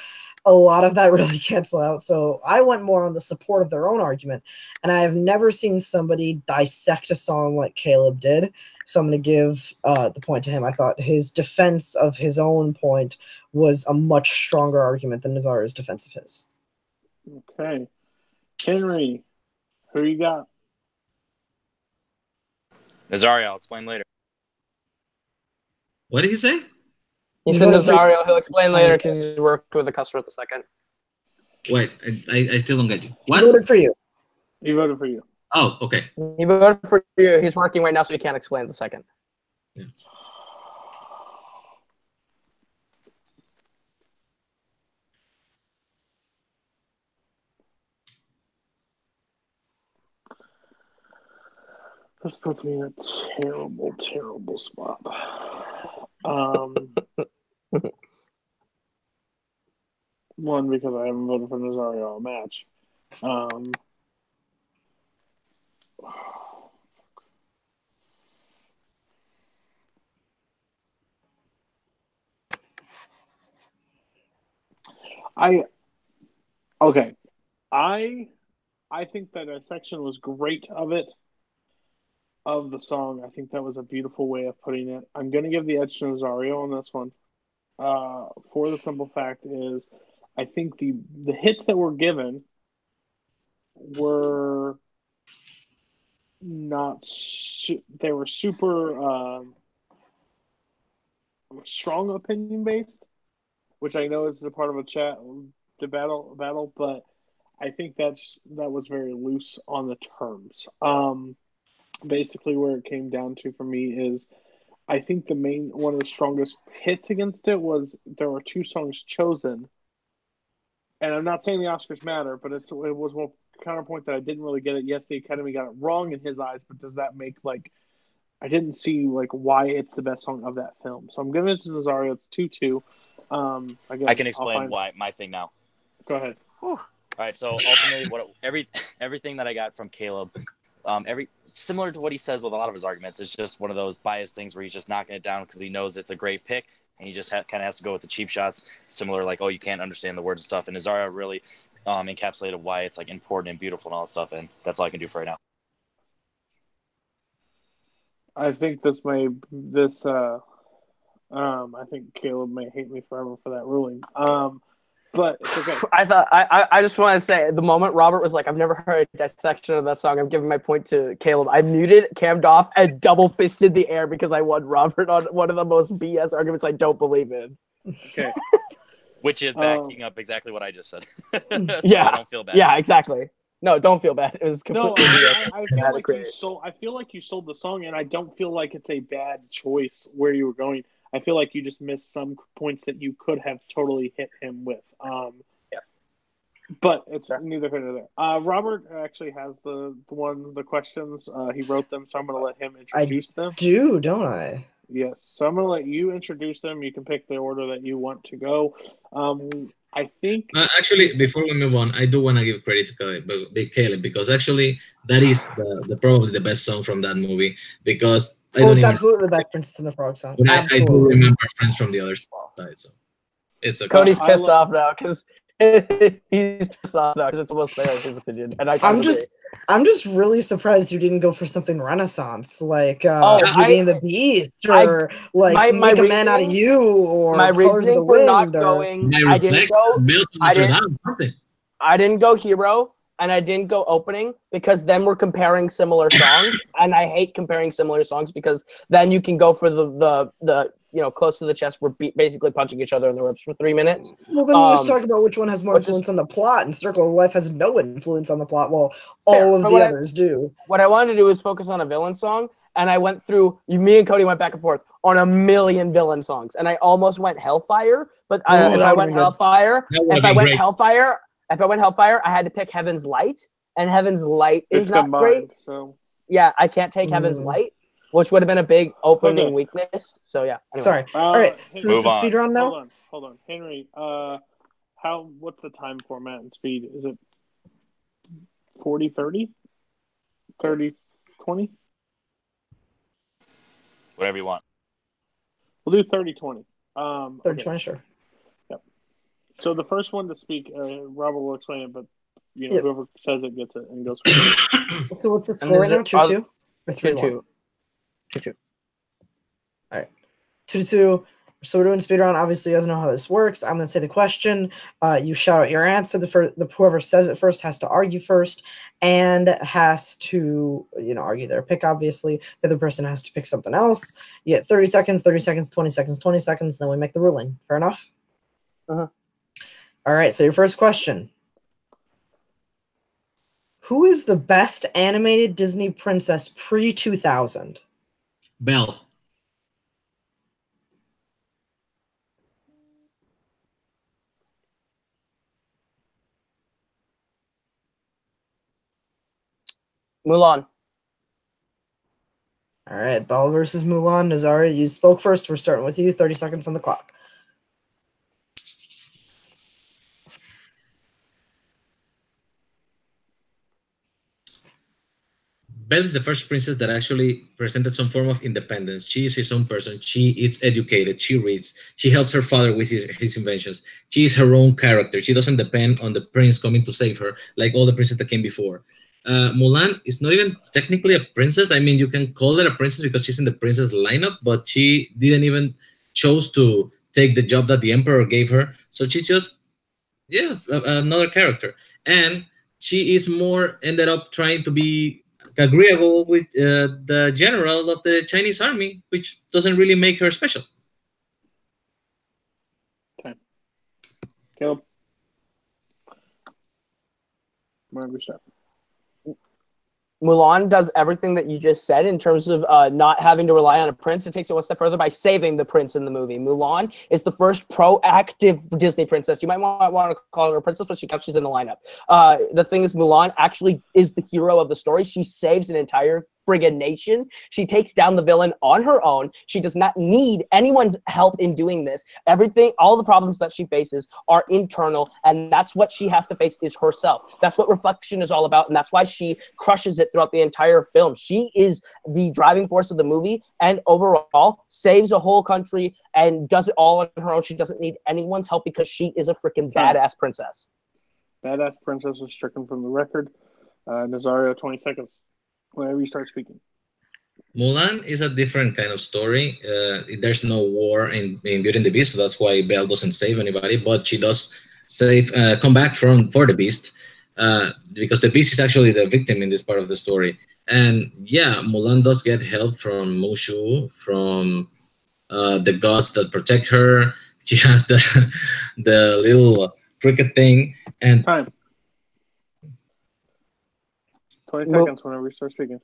Speaker 1: a lot of that really canceled out. So I went more on the support of their own argument, and I have never seen somebody dissect a song like Kaleb did. So I'm going to give the point to him. I thought his defense of his own point was a much stronger argument than Nazario's defense of his.
Speaker 2: Okay. Henry, who you got?
Speaker 3: Nazario, I'll explain later.
Speaker 5: What did he say?
Speaker 4: He said Nazario, he'll explain later because he's worked with a customer at the second.
Speaker 5: Wait, I still don't get you.
Speaker 1: What? He voted for you.
Speaker 2: He voted for you.
Speaker 5: Oh, okay.
Speaker 4: He voted for you. He's working right now, so he can't explain the second.
Speaker 5: Yeah.
Speaker 2: This puts me in a terrible, terrible spot. One, because I haven't voted for Nazario all match. I think that a section was great of it, of the song. I think that was a beautiful way of putting it. I'm going to give the edge to Nazario on this one. For the simple fact is, I think the hits that were given were not they were super strong opinion based, which I know is a part of a battle, but I think that was very loose on the terms. Basically, where it came down to for me is, I think one of the strongest hits against it was there were 2 songs chosen. And I'm not saying the Oscars matter, but it was one counterpoint that I didn't really get it. Yes, the Academy got it wrong in his eyes, but does that make, I didn't see, why it's the best song of that film. So I'm giving it to Nazario. It's 2-2.
Speaker 3: I can explain why my thing now.
Speaker 2: Go ahead.
Speaker 3: All right. So ultimately, everything that I got from Kaleb, similar to what he says with a lot of his arguments, it's just one of those biased things where he's just knocking it down because he knows it's a great pick, and he just kind of has to go with the cheap shots. Similar, like, oh, you can't understand the words and stuff. And Nazario really encapsulated why it's like important and beautiful and all that stuff. And that's all I can do for right now.
Speaker 2: I think I think Kaleb may hate me forever for that ruling. But it's okay.
Speaker 4: I just want to say, the moment Robert was like, I've never heard a dissection of that song, I'm giving my point to Kaleb. I muted, cammed off, and double fisted the air because I won Robert on one of the most BS arguments I don't believe in.
Speaker 2: Okay.
Speaker 3: Which is backing up exactly what I just said. So
Speaker 4: yeah.
Speaker 3: I don't feel bad.
Speaker 4: Yeah, exactly. No, don't feel bad. It was completely
Speaker 2: I feel like you sold the song, and I don't feel like it's a bad choice where you were going. I feel like you just missed some points that you could have totally hit him with. But it's neither here nor there. Robert actually has the questions. He wrote them, so I'm going to let him introduce them.
Speaker 1: Don't I?
Speaker 2: Yes. So I'm going to let you introduce them. You can pick the order that you want to go. I think...
Speaker 5: actually, before we move on, I do want to give credit to Kaleb because actually that is probably the best song from that movie because...
Speaker 1: absolutely the best Princess and the Frog song.
Speaker 5: I do remember Friends from the Other Side, so it's okay.
Speaker 4: Cody's pissed off now because he's pissed off now because it's almost there in his opinion, and
Speaker 1: I'm just really surprised you didn't go for something Renaissance like Beauty and the Beast or like Make a Man Out of You or
Speaker 4: my
Speaker 1: Colors of the
Speaker 4: reasoning for
Speaker 1: Wind
Speaker 4: not going. I didn't go Hero. And I didn't go opening because then we're comparing similar songs, and I hate comparing similar songs because then you can go for the close to the chest. We're basically punching each other in the ribs for 3 minutes.
Speaker 1: Well, then let's talk about which one has more influence on the plot. And Circle of Life has no influence on the plot, while all of the others do.
Speaker 4: What I wanted to do is focus on a villain song, and I went through. Me and Cody went back and forth on a million villain songs, and I almost went Hellfire. But if I went Hellfire, I had to pick Heaven's Light, and Heaven's Light is not great.
Speaker 2: So
Speaker 4: yeah, I can't take Heaven's Light, which would have been a big opening weakness. So yeah. Anyway.
Speaker 1: Sorry. All right.
Speaker 3: Move on.
Speaker 1: Speed run now.
Speaker 2: Hold on, Henry. What's the time format and speed? Is it 40-30? 30-20?
Speaker 3: Whatever you want.
Speaker 2: We'll do 30-20.
Speaker 1: 30-20, sure.
Speaker 2: So the first one to speak, Robert will explain it, but whoever says it gets it and goes for it.
Speaker 1: So what's the score right now? 2-2 or 3-1?
Speaker 4: 2-2.
Speaker 1: All right, 2-2. So we're doing speed round. Obviously, you guys know how this works. I'm going to say the question. You shout out your answer. Whoever says it first has to argue first and has to argue their pick. Obviously, the other person has to pick something else. You get 30 seconds, 30 seconds, 20 seconds, 20 seconds. Then we make the ruling. Fair enough. All right, so your first question. Who is the best animated Disney princess pre-2000?
Speaker 5: Belle.
Speaker 4: Mulan.
Speaker 1: All right, Belle versus Mulan. Nazario, you spoke first. We're starting with you. 30 seconds on the clock.
Speaker 5: Belle is the first princess that actually presented some form of independence. She is his own person. She is educated. She reads. She helps her father with his inventions. She is her own character. She doesn't depend on the prince coming to save her like all the princes that came before. Mulan is not even technically a princess. I mean, you can call her a princess because she's in the princess lineup, but she didn't even chose to take the job that the emperor gave her. So she's just, another character. And she is more ended up trying to be agreeable with the general of the Chinese army, which doesn't really make her special.
Speaker 2: Okay. Kaleb. Where do we start?
Speaker 4: Mulan does everything that you just said in terms of not having to rely on a prince. It takes it one step further by saving the prince in the movie. Mulan is the first proactive Disney princess. You might want to call her a princess, but she's in the lineup. The thing is, Mulan actually is the hero of the story. She saves an entire friggin' nation. She takes down the villain on her own. She does not need anyone's help in doing this. All the problems that she faces are internal, and that's what she has to face is herself. That's what reflection is all about, and that's why she crushes it throughout the entire film. She is the driving force of the movie, and overall saves a whole country and does it all on her own. She doesn't need anyone's help because she is a freaking badass princess.
Speaker 2: Badass princess was stricken from the record. Nazario, 20 seconds. Whenever you start speaking.
Speaker 5: Mulan is a different kind of story. There's no war in Beauty and the Beast, so that's why Belle doesn't save anybody, but she does come back for the Beast, because the Beast is actually the victim in this part of the story. And yeah, Mulan does get help from Mushu, from the gods that protect her. She has the little cricket thing, and
Speaker 2: time. 20 seconds whenever you start speaking.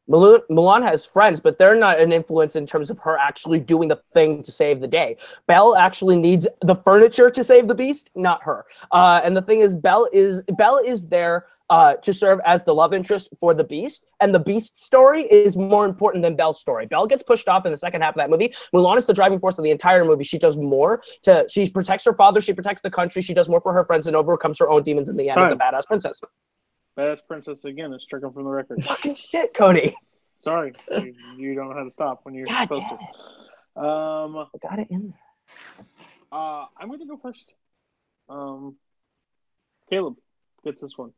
Speaker 4: Mulan has friends, but they're not an influence in terms of her actually doing the thing to save the day. Belle actually needs the furniture to save the Beast, not her. And the thing is, Belle is there to serve as the love interest for the Beast, and the Beast's story is more important than Belle's story. Belle gets pushed off in the second half of that movie. Mulan is the driving force of the entire movie. She does more she protects her father, she protects the country, she does more for her friends and overcomes her own demons in the end as a badass princess.
Speaker 2: Badass princess again is stricken from the record.
Speaker 4: Fucking shit, Cody.
Speaker 2: Sorry, you don't know how to stop when you're supposed to.
Speaker 4: I got it in there.
Speaker 2: I'm going to go first. Kaleb gets this one.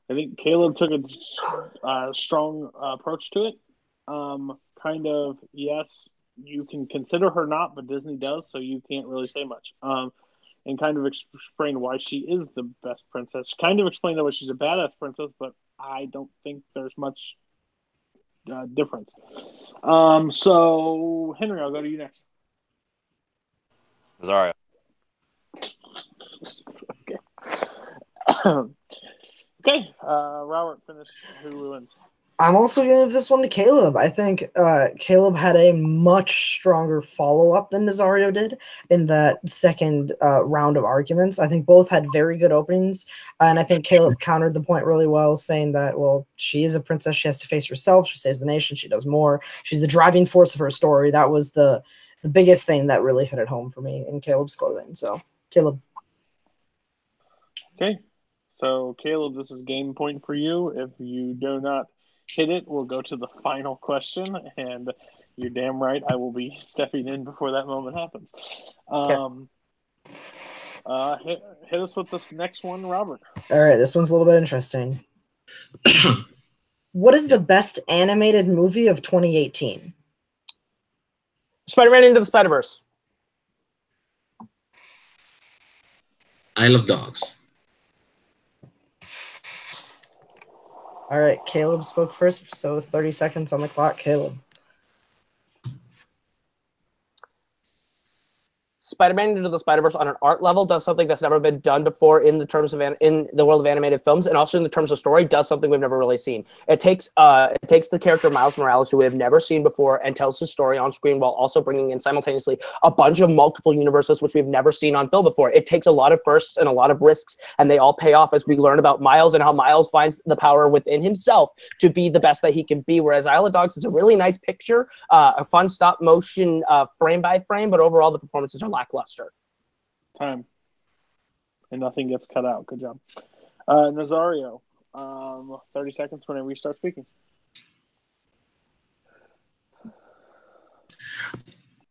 Speaker 2: I think Kaleb took a strong approach to it. Kind of, yes, you can consider her not, but Disney does, so you can't really say much. And kind of explain why she is the best princess. Kind of explain why she's a badass princess, but I don't think there's much difference. So, Henry, I'll go to you next.
Speaker 3: Nazario.
Speaker 2: Okay. Robert, finish. Who wins?
Speaker 1: I'm also going to give this one to Kaleb. I think Kaleb had a much stronger follow-up than Nazario did in that second round of arguments. I think both had very good openings, and I think Kaleb countered the point really well, saying that, well, she is a princess. She has to face herself. She saves the nation. She does more. She's the driving force of her story. That was the biggest thing that really hit it home for me in Kaleb's clothing. So, Kaleb.
Speaker 2: Okay. So, Kaleb, this is game point for you. If you do not hit it, we'll go to the final question, and you're damn right I will be stepping in before that moment happens. Hit us with this next one, Robert.
Speaker 1: All right, this one's a little bit interesting. What is the best animated movie of 2018?
Speaker 4: Spider-Man Into the Spider-Verse.
Speaker 5: I Love Dogs.
Speaker 1: All right, Kaleb spoke first, so 30 seconds on the clock. Kaleb.
Speaker 4: Spider-Man Into the Spider-Verse on an art level does something that's never been done before in the terms of in the world of animated films, and also in the terms of story does something we've never really seen. It takes the character Miles Morales, who we have never seen before, and tells his story on screen while also bringing in simultaneously a bunch of multiple universes which we've never seen on film before. It takes a lot of firsts and a lot of risks, and they all pay off as we learn about Miles and how Miles finds the power within himself to be the best that he can be. Whereas Isle of Dogs is a really nice picture, a fun stop motion frame by frame, but overall the performances are lackluster.
Speaker 2: Time. And nothing gets cut out. Good job. Nazario, 30 seconds whenever you start speaking.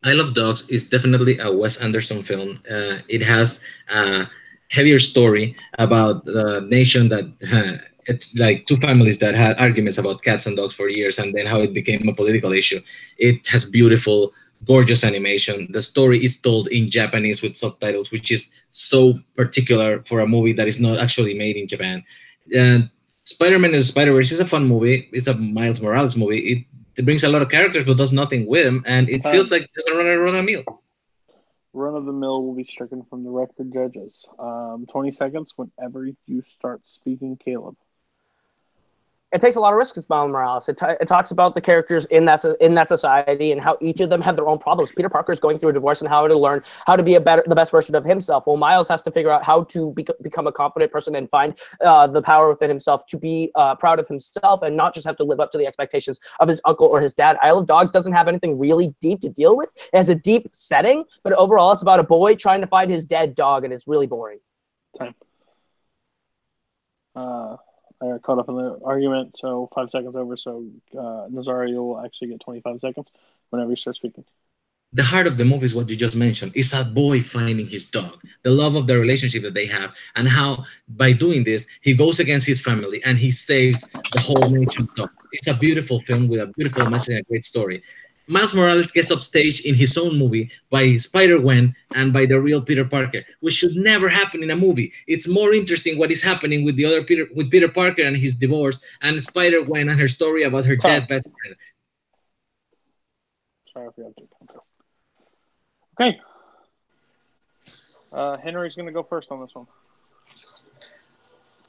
Speaker 5: I Love Dogs is definitely a Wes Anderson film. It has a heavier story about a nation that it's like two families that had arguments about cats and dogs for years, and then how it became a political issue. It has beautiful, gorgeous animation. The story is told in Japanese with subtitles, which is so particular for a movie that is not actually made in Japan. Spider-Man and the Spider-Verse is a fun movie. It's a Miles Morales movie. It brings a lot of characters but does nothing with them, and it feels like it doesn't run a meal.
Speaker 2: Run of the mill will be stricken from the record, judges. 20 seconds whenever you start speaking, Kaleb.
Speaker 4: it takes a lot of risks with Miles Morales. It talks about the characters in that society and how each of them have their own problems. Peter Parker is going through a divorce and how to learn how to be the best version of himself. Well, Miles has to figure out how to become a confident person and find the power within himself to be proud of himself and not just have to live up to the expectations of his uncle or his dad. Isle of Dogs doesn't have anything really deep to deal with. It has a deep setting, but overall it's about a boy trying to find his dead dog, and it's really boring.
Speaker 2: Time. I got caught up in the argument, so 5 seconds over. So Nazario will actually get 25 seconds whenever you start speaking.
Speaker 5: The heart of the movie is what you just mentioned. It's a boy finding his dog, the love of the relationship that they have, and how by doing this, he goes against his family and he saves the whole nation of dogs. It's a beautiful film with a beautiful message and a great story. Miles Morales gets upstaged in his own movie by Spider-Gwen and by the real Peter Parker, which should never happen in a movie. It's more interesting what is happening with the other Peter Parker and his divorce, and Spider-Gwen and her story about her dead best friend.
Speaker 2: Sorry if you have to. Okay. Henry's going to go first on this one.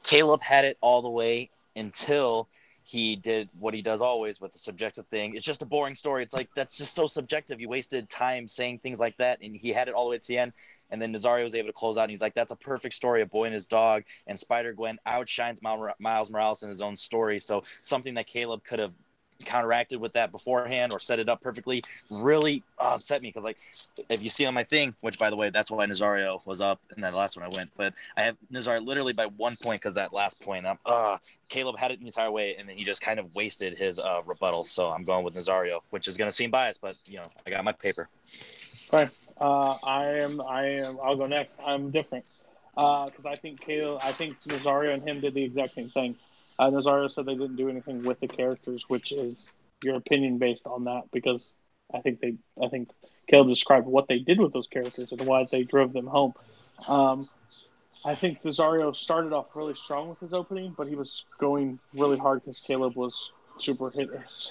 Speaker 3: Kaleb had it all the way until he did what he does always with the subjective thing. It's just a boring story. It's like, that's just so subjective. You wasted time saying things like that, and he had it all the way to the end. And then Nazario was able to close out, and he's like, that's a perfect story, a boy and his dog. And Spider-Gwen outshines Miles Morales in his own story. So something that Kaleb could have counteracted with that beforehand or set it up perfectly really upset me, because like if you see on my thing, which by the way that's why Nazario was up and that last one I went, but I have Nazario literally by 1 point because that last point Kaleb had it the entire way and then he just kind of wasted his rebuttal, so I'm going with Nazario, which is going to seem biased, but you know I got my paper.
Speaker 2: Okay. I'll go next. I'm different because I think Nazario and him did the exact same thing. Nazario said they didn't do anything with the characters, which is your opinion based on that, because I think Kaleb described what they did with those characters and why they drove them home. I think Nazario started off really strong with his opening, but he was going really hard because Kaleb was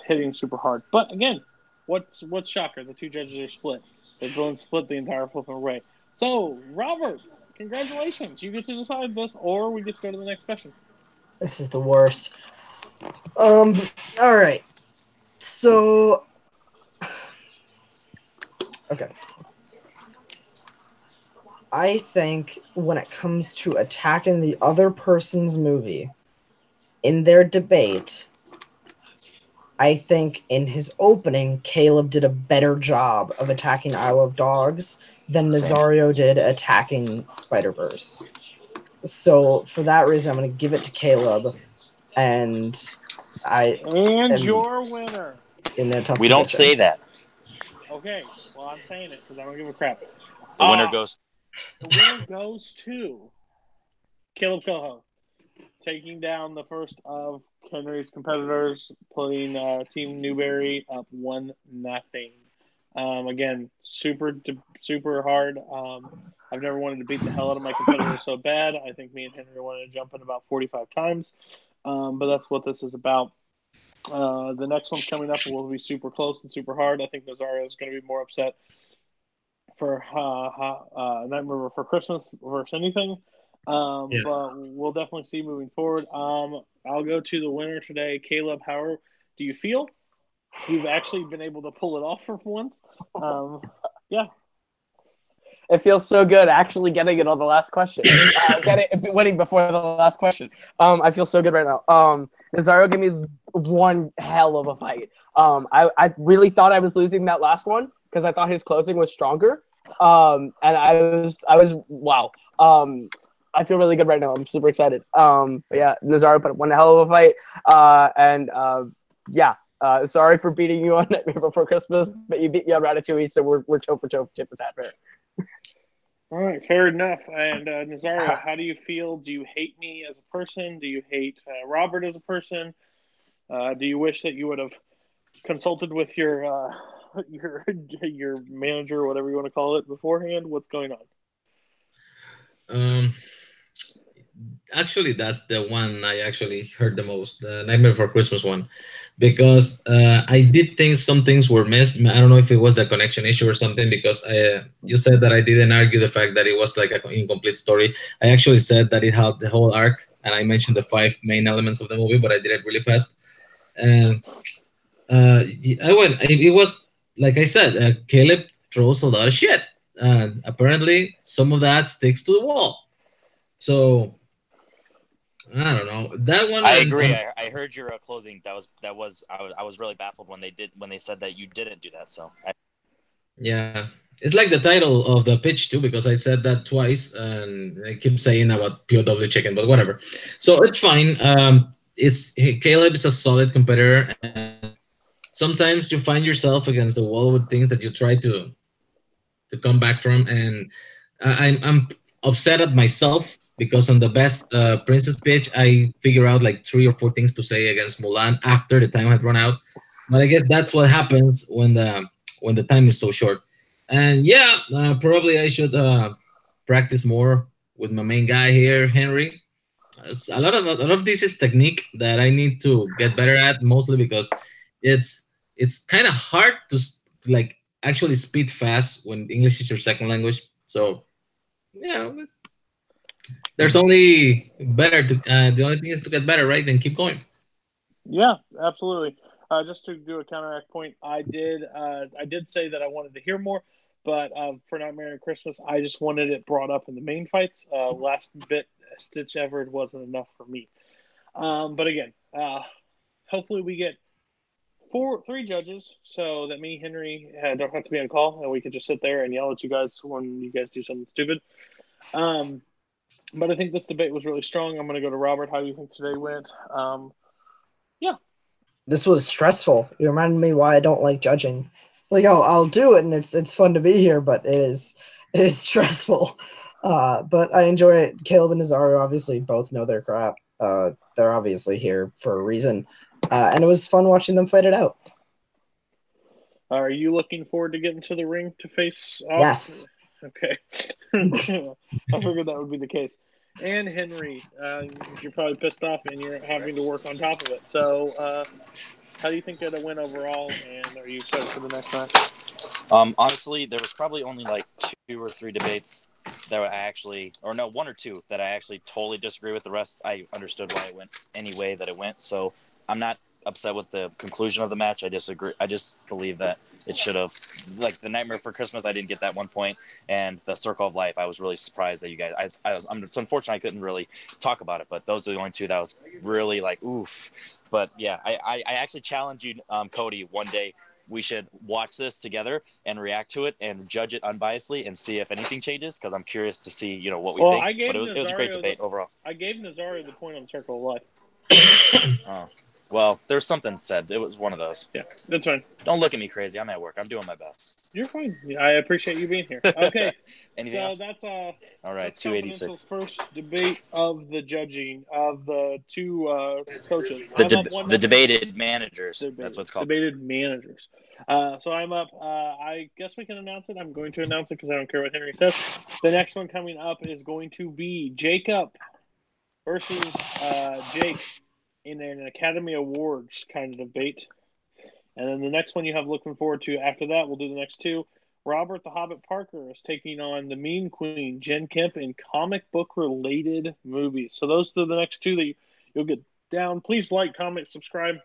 Speaker 2: hitting super hard. But again, what's shocker? The two judges are split. They've both split the entire flipping way. So, Robert, congratulations. You get to decide this, or we get to go to the next question.
Speaker 1: This is the worst. All right. So, okay. I think when it comes to attacking the other person's movie in their debate, I think in his opening, Kaleb did a better job of attacking Isle of Dogs than Nazario did attacking Spider-Verse. So for that reason, I'm going to give it to Kaleb, and
Speaker 2: your winner.
Speaker 1: In a tough
Speaker 3: we don't say that.
Speaker 2: Okay, well I'm saying it because I don't give a crap.
Speaker 3: The winner goes.
Speaker 2: The winner goes to Kaleb Coho, taking down the first of Henry's competitors, putting Team Newberry up 1-0. Again, super hard. I've never wanted to beat the hell out of my competitor so bad. I think me and Henry wanted to jump in about 45 times. But that's what this is about. The next one's coming up and will be super close and super hard. I think Nazario is going to be more upset for Nightmare Before Christmas versus anything. But we'll definitely see moving forward. I'll go to the winner today, Kaleb. How do you feel? You've actually been able to pull it off for once. Yeah.
Speaker 4: It feels so good actually getting it on the last question. Winning before the last question. I feel so good right now. Nazario gave me one hell of a fight. I really thought I was losing that last one because I thought his closing was stronger. And I was wow. I feel really good right now. I'm super excited. But yeah, Nazario put up one hell of a fight. Sorry for beating you on Nightmare Before Christmas, but you beat me on Ratatouille, so we're toe for toe, tit for tat there.
Speaker 2: All right, fair enough. And Nazario, how do you feel? Do you hate me as a person? Do you hate Robert as a person? Do you wish that you would have consulted with your manager, or whatever you want to call it, beforehand? What's going on?
Speaker 5: Actually, that's the one I actually heard the most, the Nightmare Before Christmas one, because I did think some things were missed. I don't know if it was the connection issue or something, because you said that I didn't argue the fact that it was like an incomplete story. I actually said that it had the whole arc and I mentioned the 5 main elements of the movie, but I did it really fast. And I went. It was like I said, Caleb throws a lot of shit, and apparently some of that sticks to the wall. So I don't know that one.
Speaker 3: I agree. I heard your closing. That was I was really baffled when they said that you didn't do that. So
Speaker 5: yeah, it's like the title of the pitch too, because I said that twice, and I keep saying about POW chicken, but whatever. So it's fine. Caleb is a solid competitor, and sometimes you find yourself against the wall with things that you try to come back from, and I'm upset at myself because on the best princess pitch I figure out like 3 or 4 things to say against Mulan after the time had run out, but I guess that's what happens when the time is so short. And yeah, probably I should practice more with my main guy here, Henry. A lot of this is technique that I need to get better at, mostly because it's kind of hard to like actually speed fast when English is your second language. So yeah, there's only better to. The only thing is to get better, right? And keep going.
Speaker 2: Yeah, absolutely. Just to do a counteract point, I did say that I wanted to hear more, but for Nightmare on Christmas, I just wanted it brought up in the main fights. Last bit Stitch Everett wasn't enough for me. But again, hopefully we get 3 judges so that me, Henry, don't have to be on call, and we can just sit there and yell at you guys when you guys do something stupid. But I think this debate was really strong. I'm going to go to Robert. How do you think today went? Yeah.
Speaker 1: This was stressful. You reminded me why I don't like judging. Like, I'll do it, and it's fun to be here, but it is stressful. But I enjoy it. Caleb and Nazario obviously both know their crap. They're obviously here for a reason. And it was fun watching them fight it out.
Speaker 2: Are you looking forward to getting to the ring to face off?
Speaker 1: Yes.
Speaker 2: Okay. I figured that would be the case. And Henry, you're probably pissed off and you're having to work on top of it. So, how do you think it'll win overall? And are you excited for the next match?
Speaker 3: Honestly, there was probably only like 2 or 3 debates that I actually, or no, 1 or 2 that I actually totally disagree with. The rest, I understood why it went any way that it went. So I'm not upset with the conclusion of the match. I disagree. I just believe that it should have, like the Nightmare for Christmas, I didn't get that 1 point, and the Circle of Life, I was really surprised that you guys. It's unfortunate I couldn't really talk about it, but those are the only 2 that was really like oof. But yeah, I actually challenge you, Cody, one day. We should watch this together and react to it and judge it unbiasedly and see if anything changes, because I'm curious to see, what we think. But it was a great debate overall.
Speaker 2: I gave Nazario the point on Circle of Life.
Speaker 3: Oh. Well, there's something said. It was one of those.
Speaker 2: Yeah, that's fine.
Speaker 3: Don't look at me crazy. I'm at work. I'm doing my best.
Speaker 2: You're fine. I appreciate you being here. Okay.
Speaker 3: Anything else?
Speaker 2: That's
Speaker 3: all right. 286.
Speaker 2: First debate of the judging of the 2 coaches.
Speaker 3: The debated managers. That's what it's called.
Speaker 2: Debated managers. So I'm up. I guess we can announce it. I'm going to announce it because I don't care what Henry says. The next one coming up is going to be Jacob versus Jake in an Academy Awards kind of debate. And then the next one you have looking forward to after that, we'll do the next 2. Robert the Hobbit Parker is taking on the Mean Queen, Jen Kemp, in comic book related movies. So those are the next 2 that you'll get down. Please like, comment, subscribe.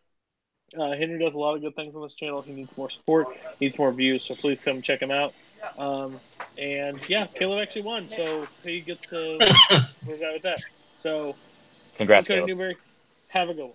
Speaker 2: Henry does a lot of good things on this channel. He needs more support, needs more views, so please come check him out. And yeah, Caleb actually won, so he gets to. Where's that with that? So,
Speaker 3: congrats, Caleb.
Speaker 2: Newberry. Have a good one.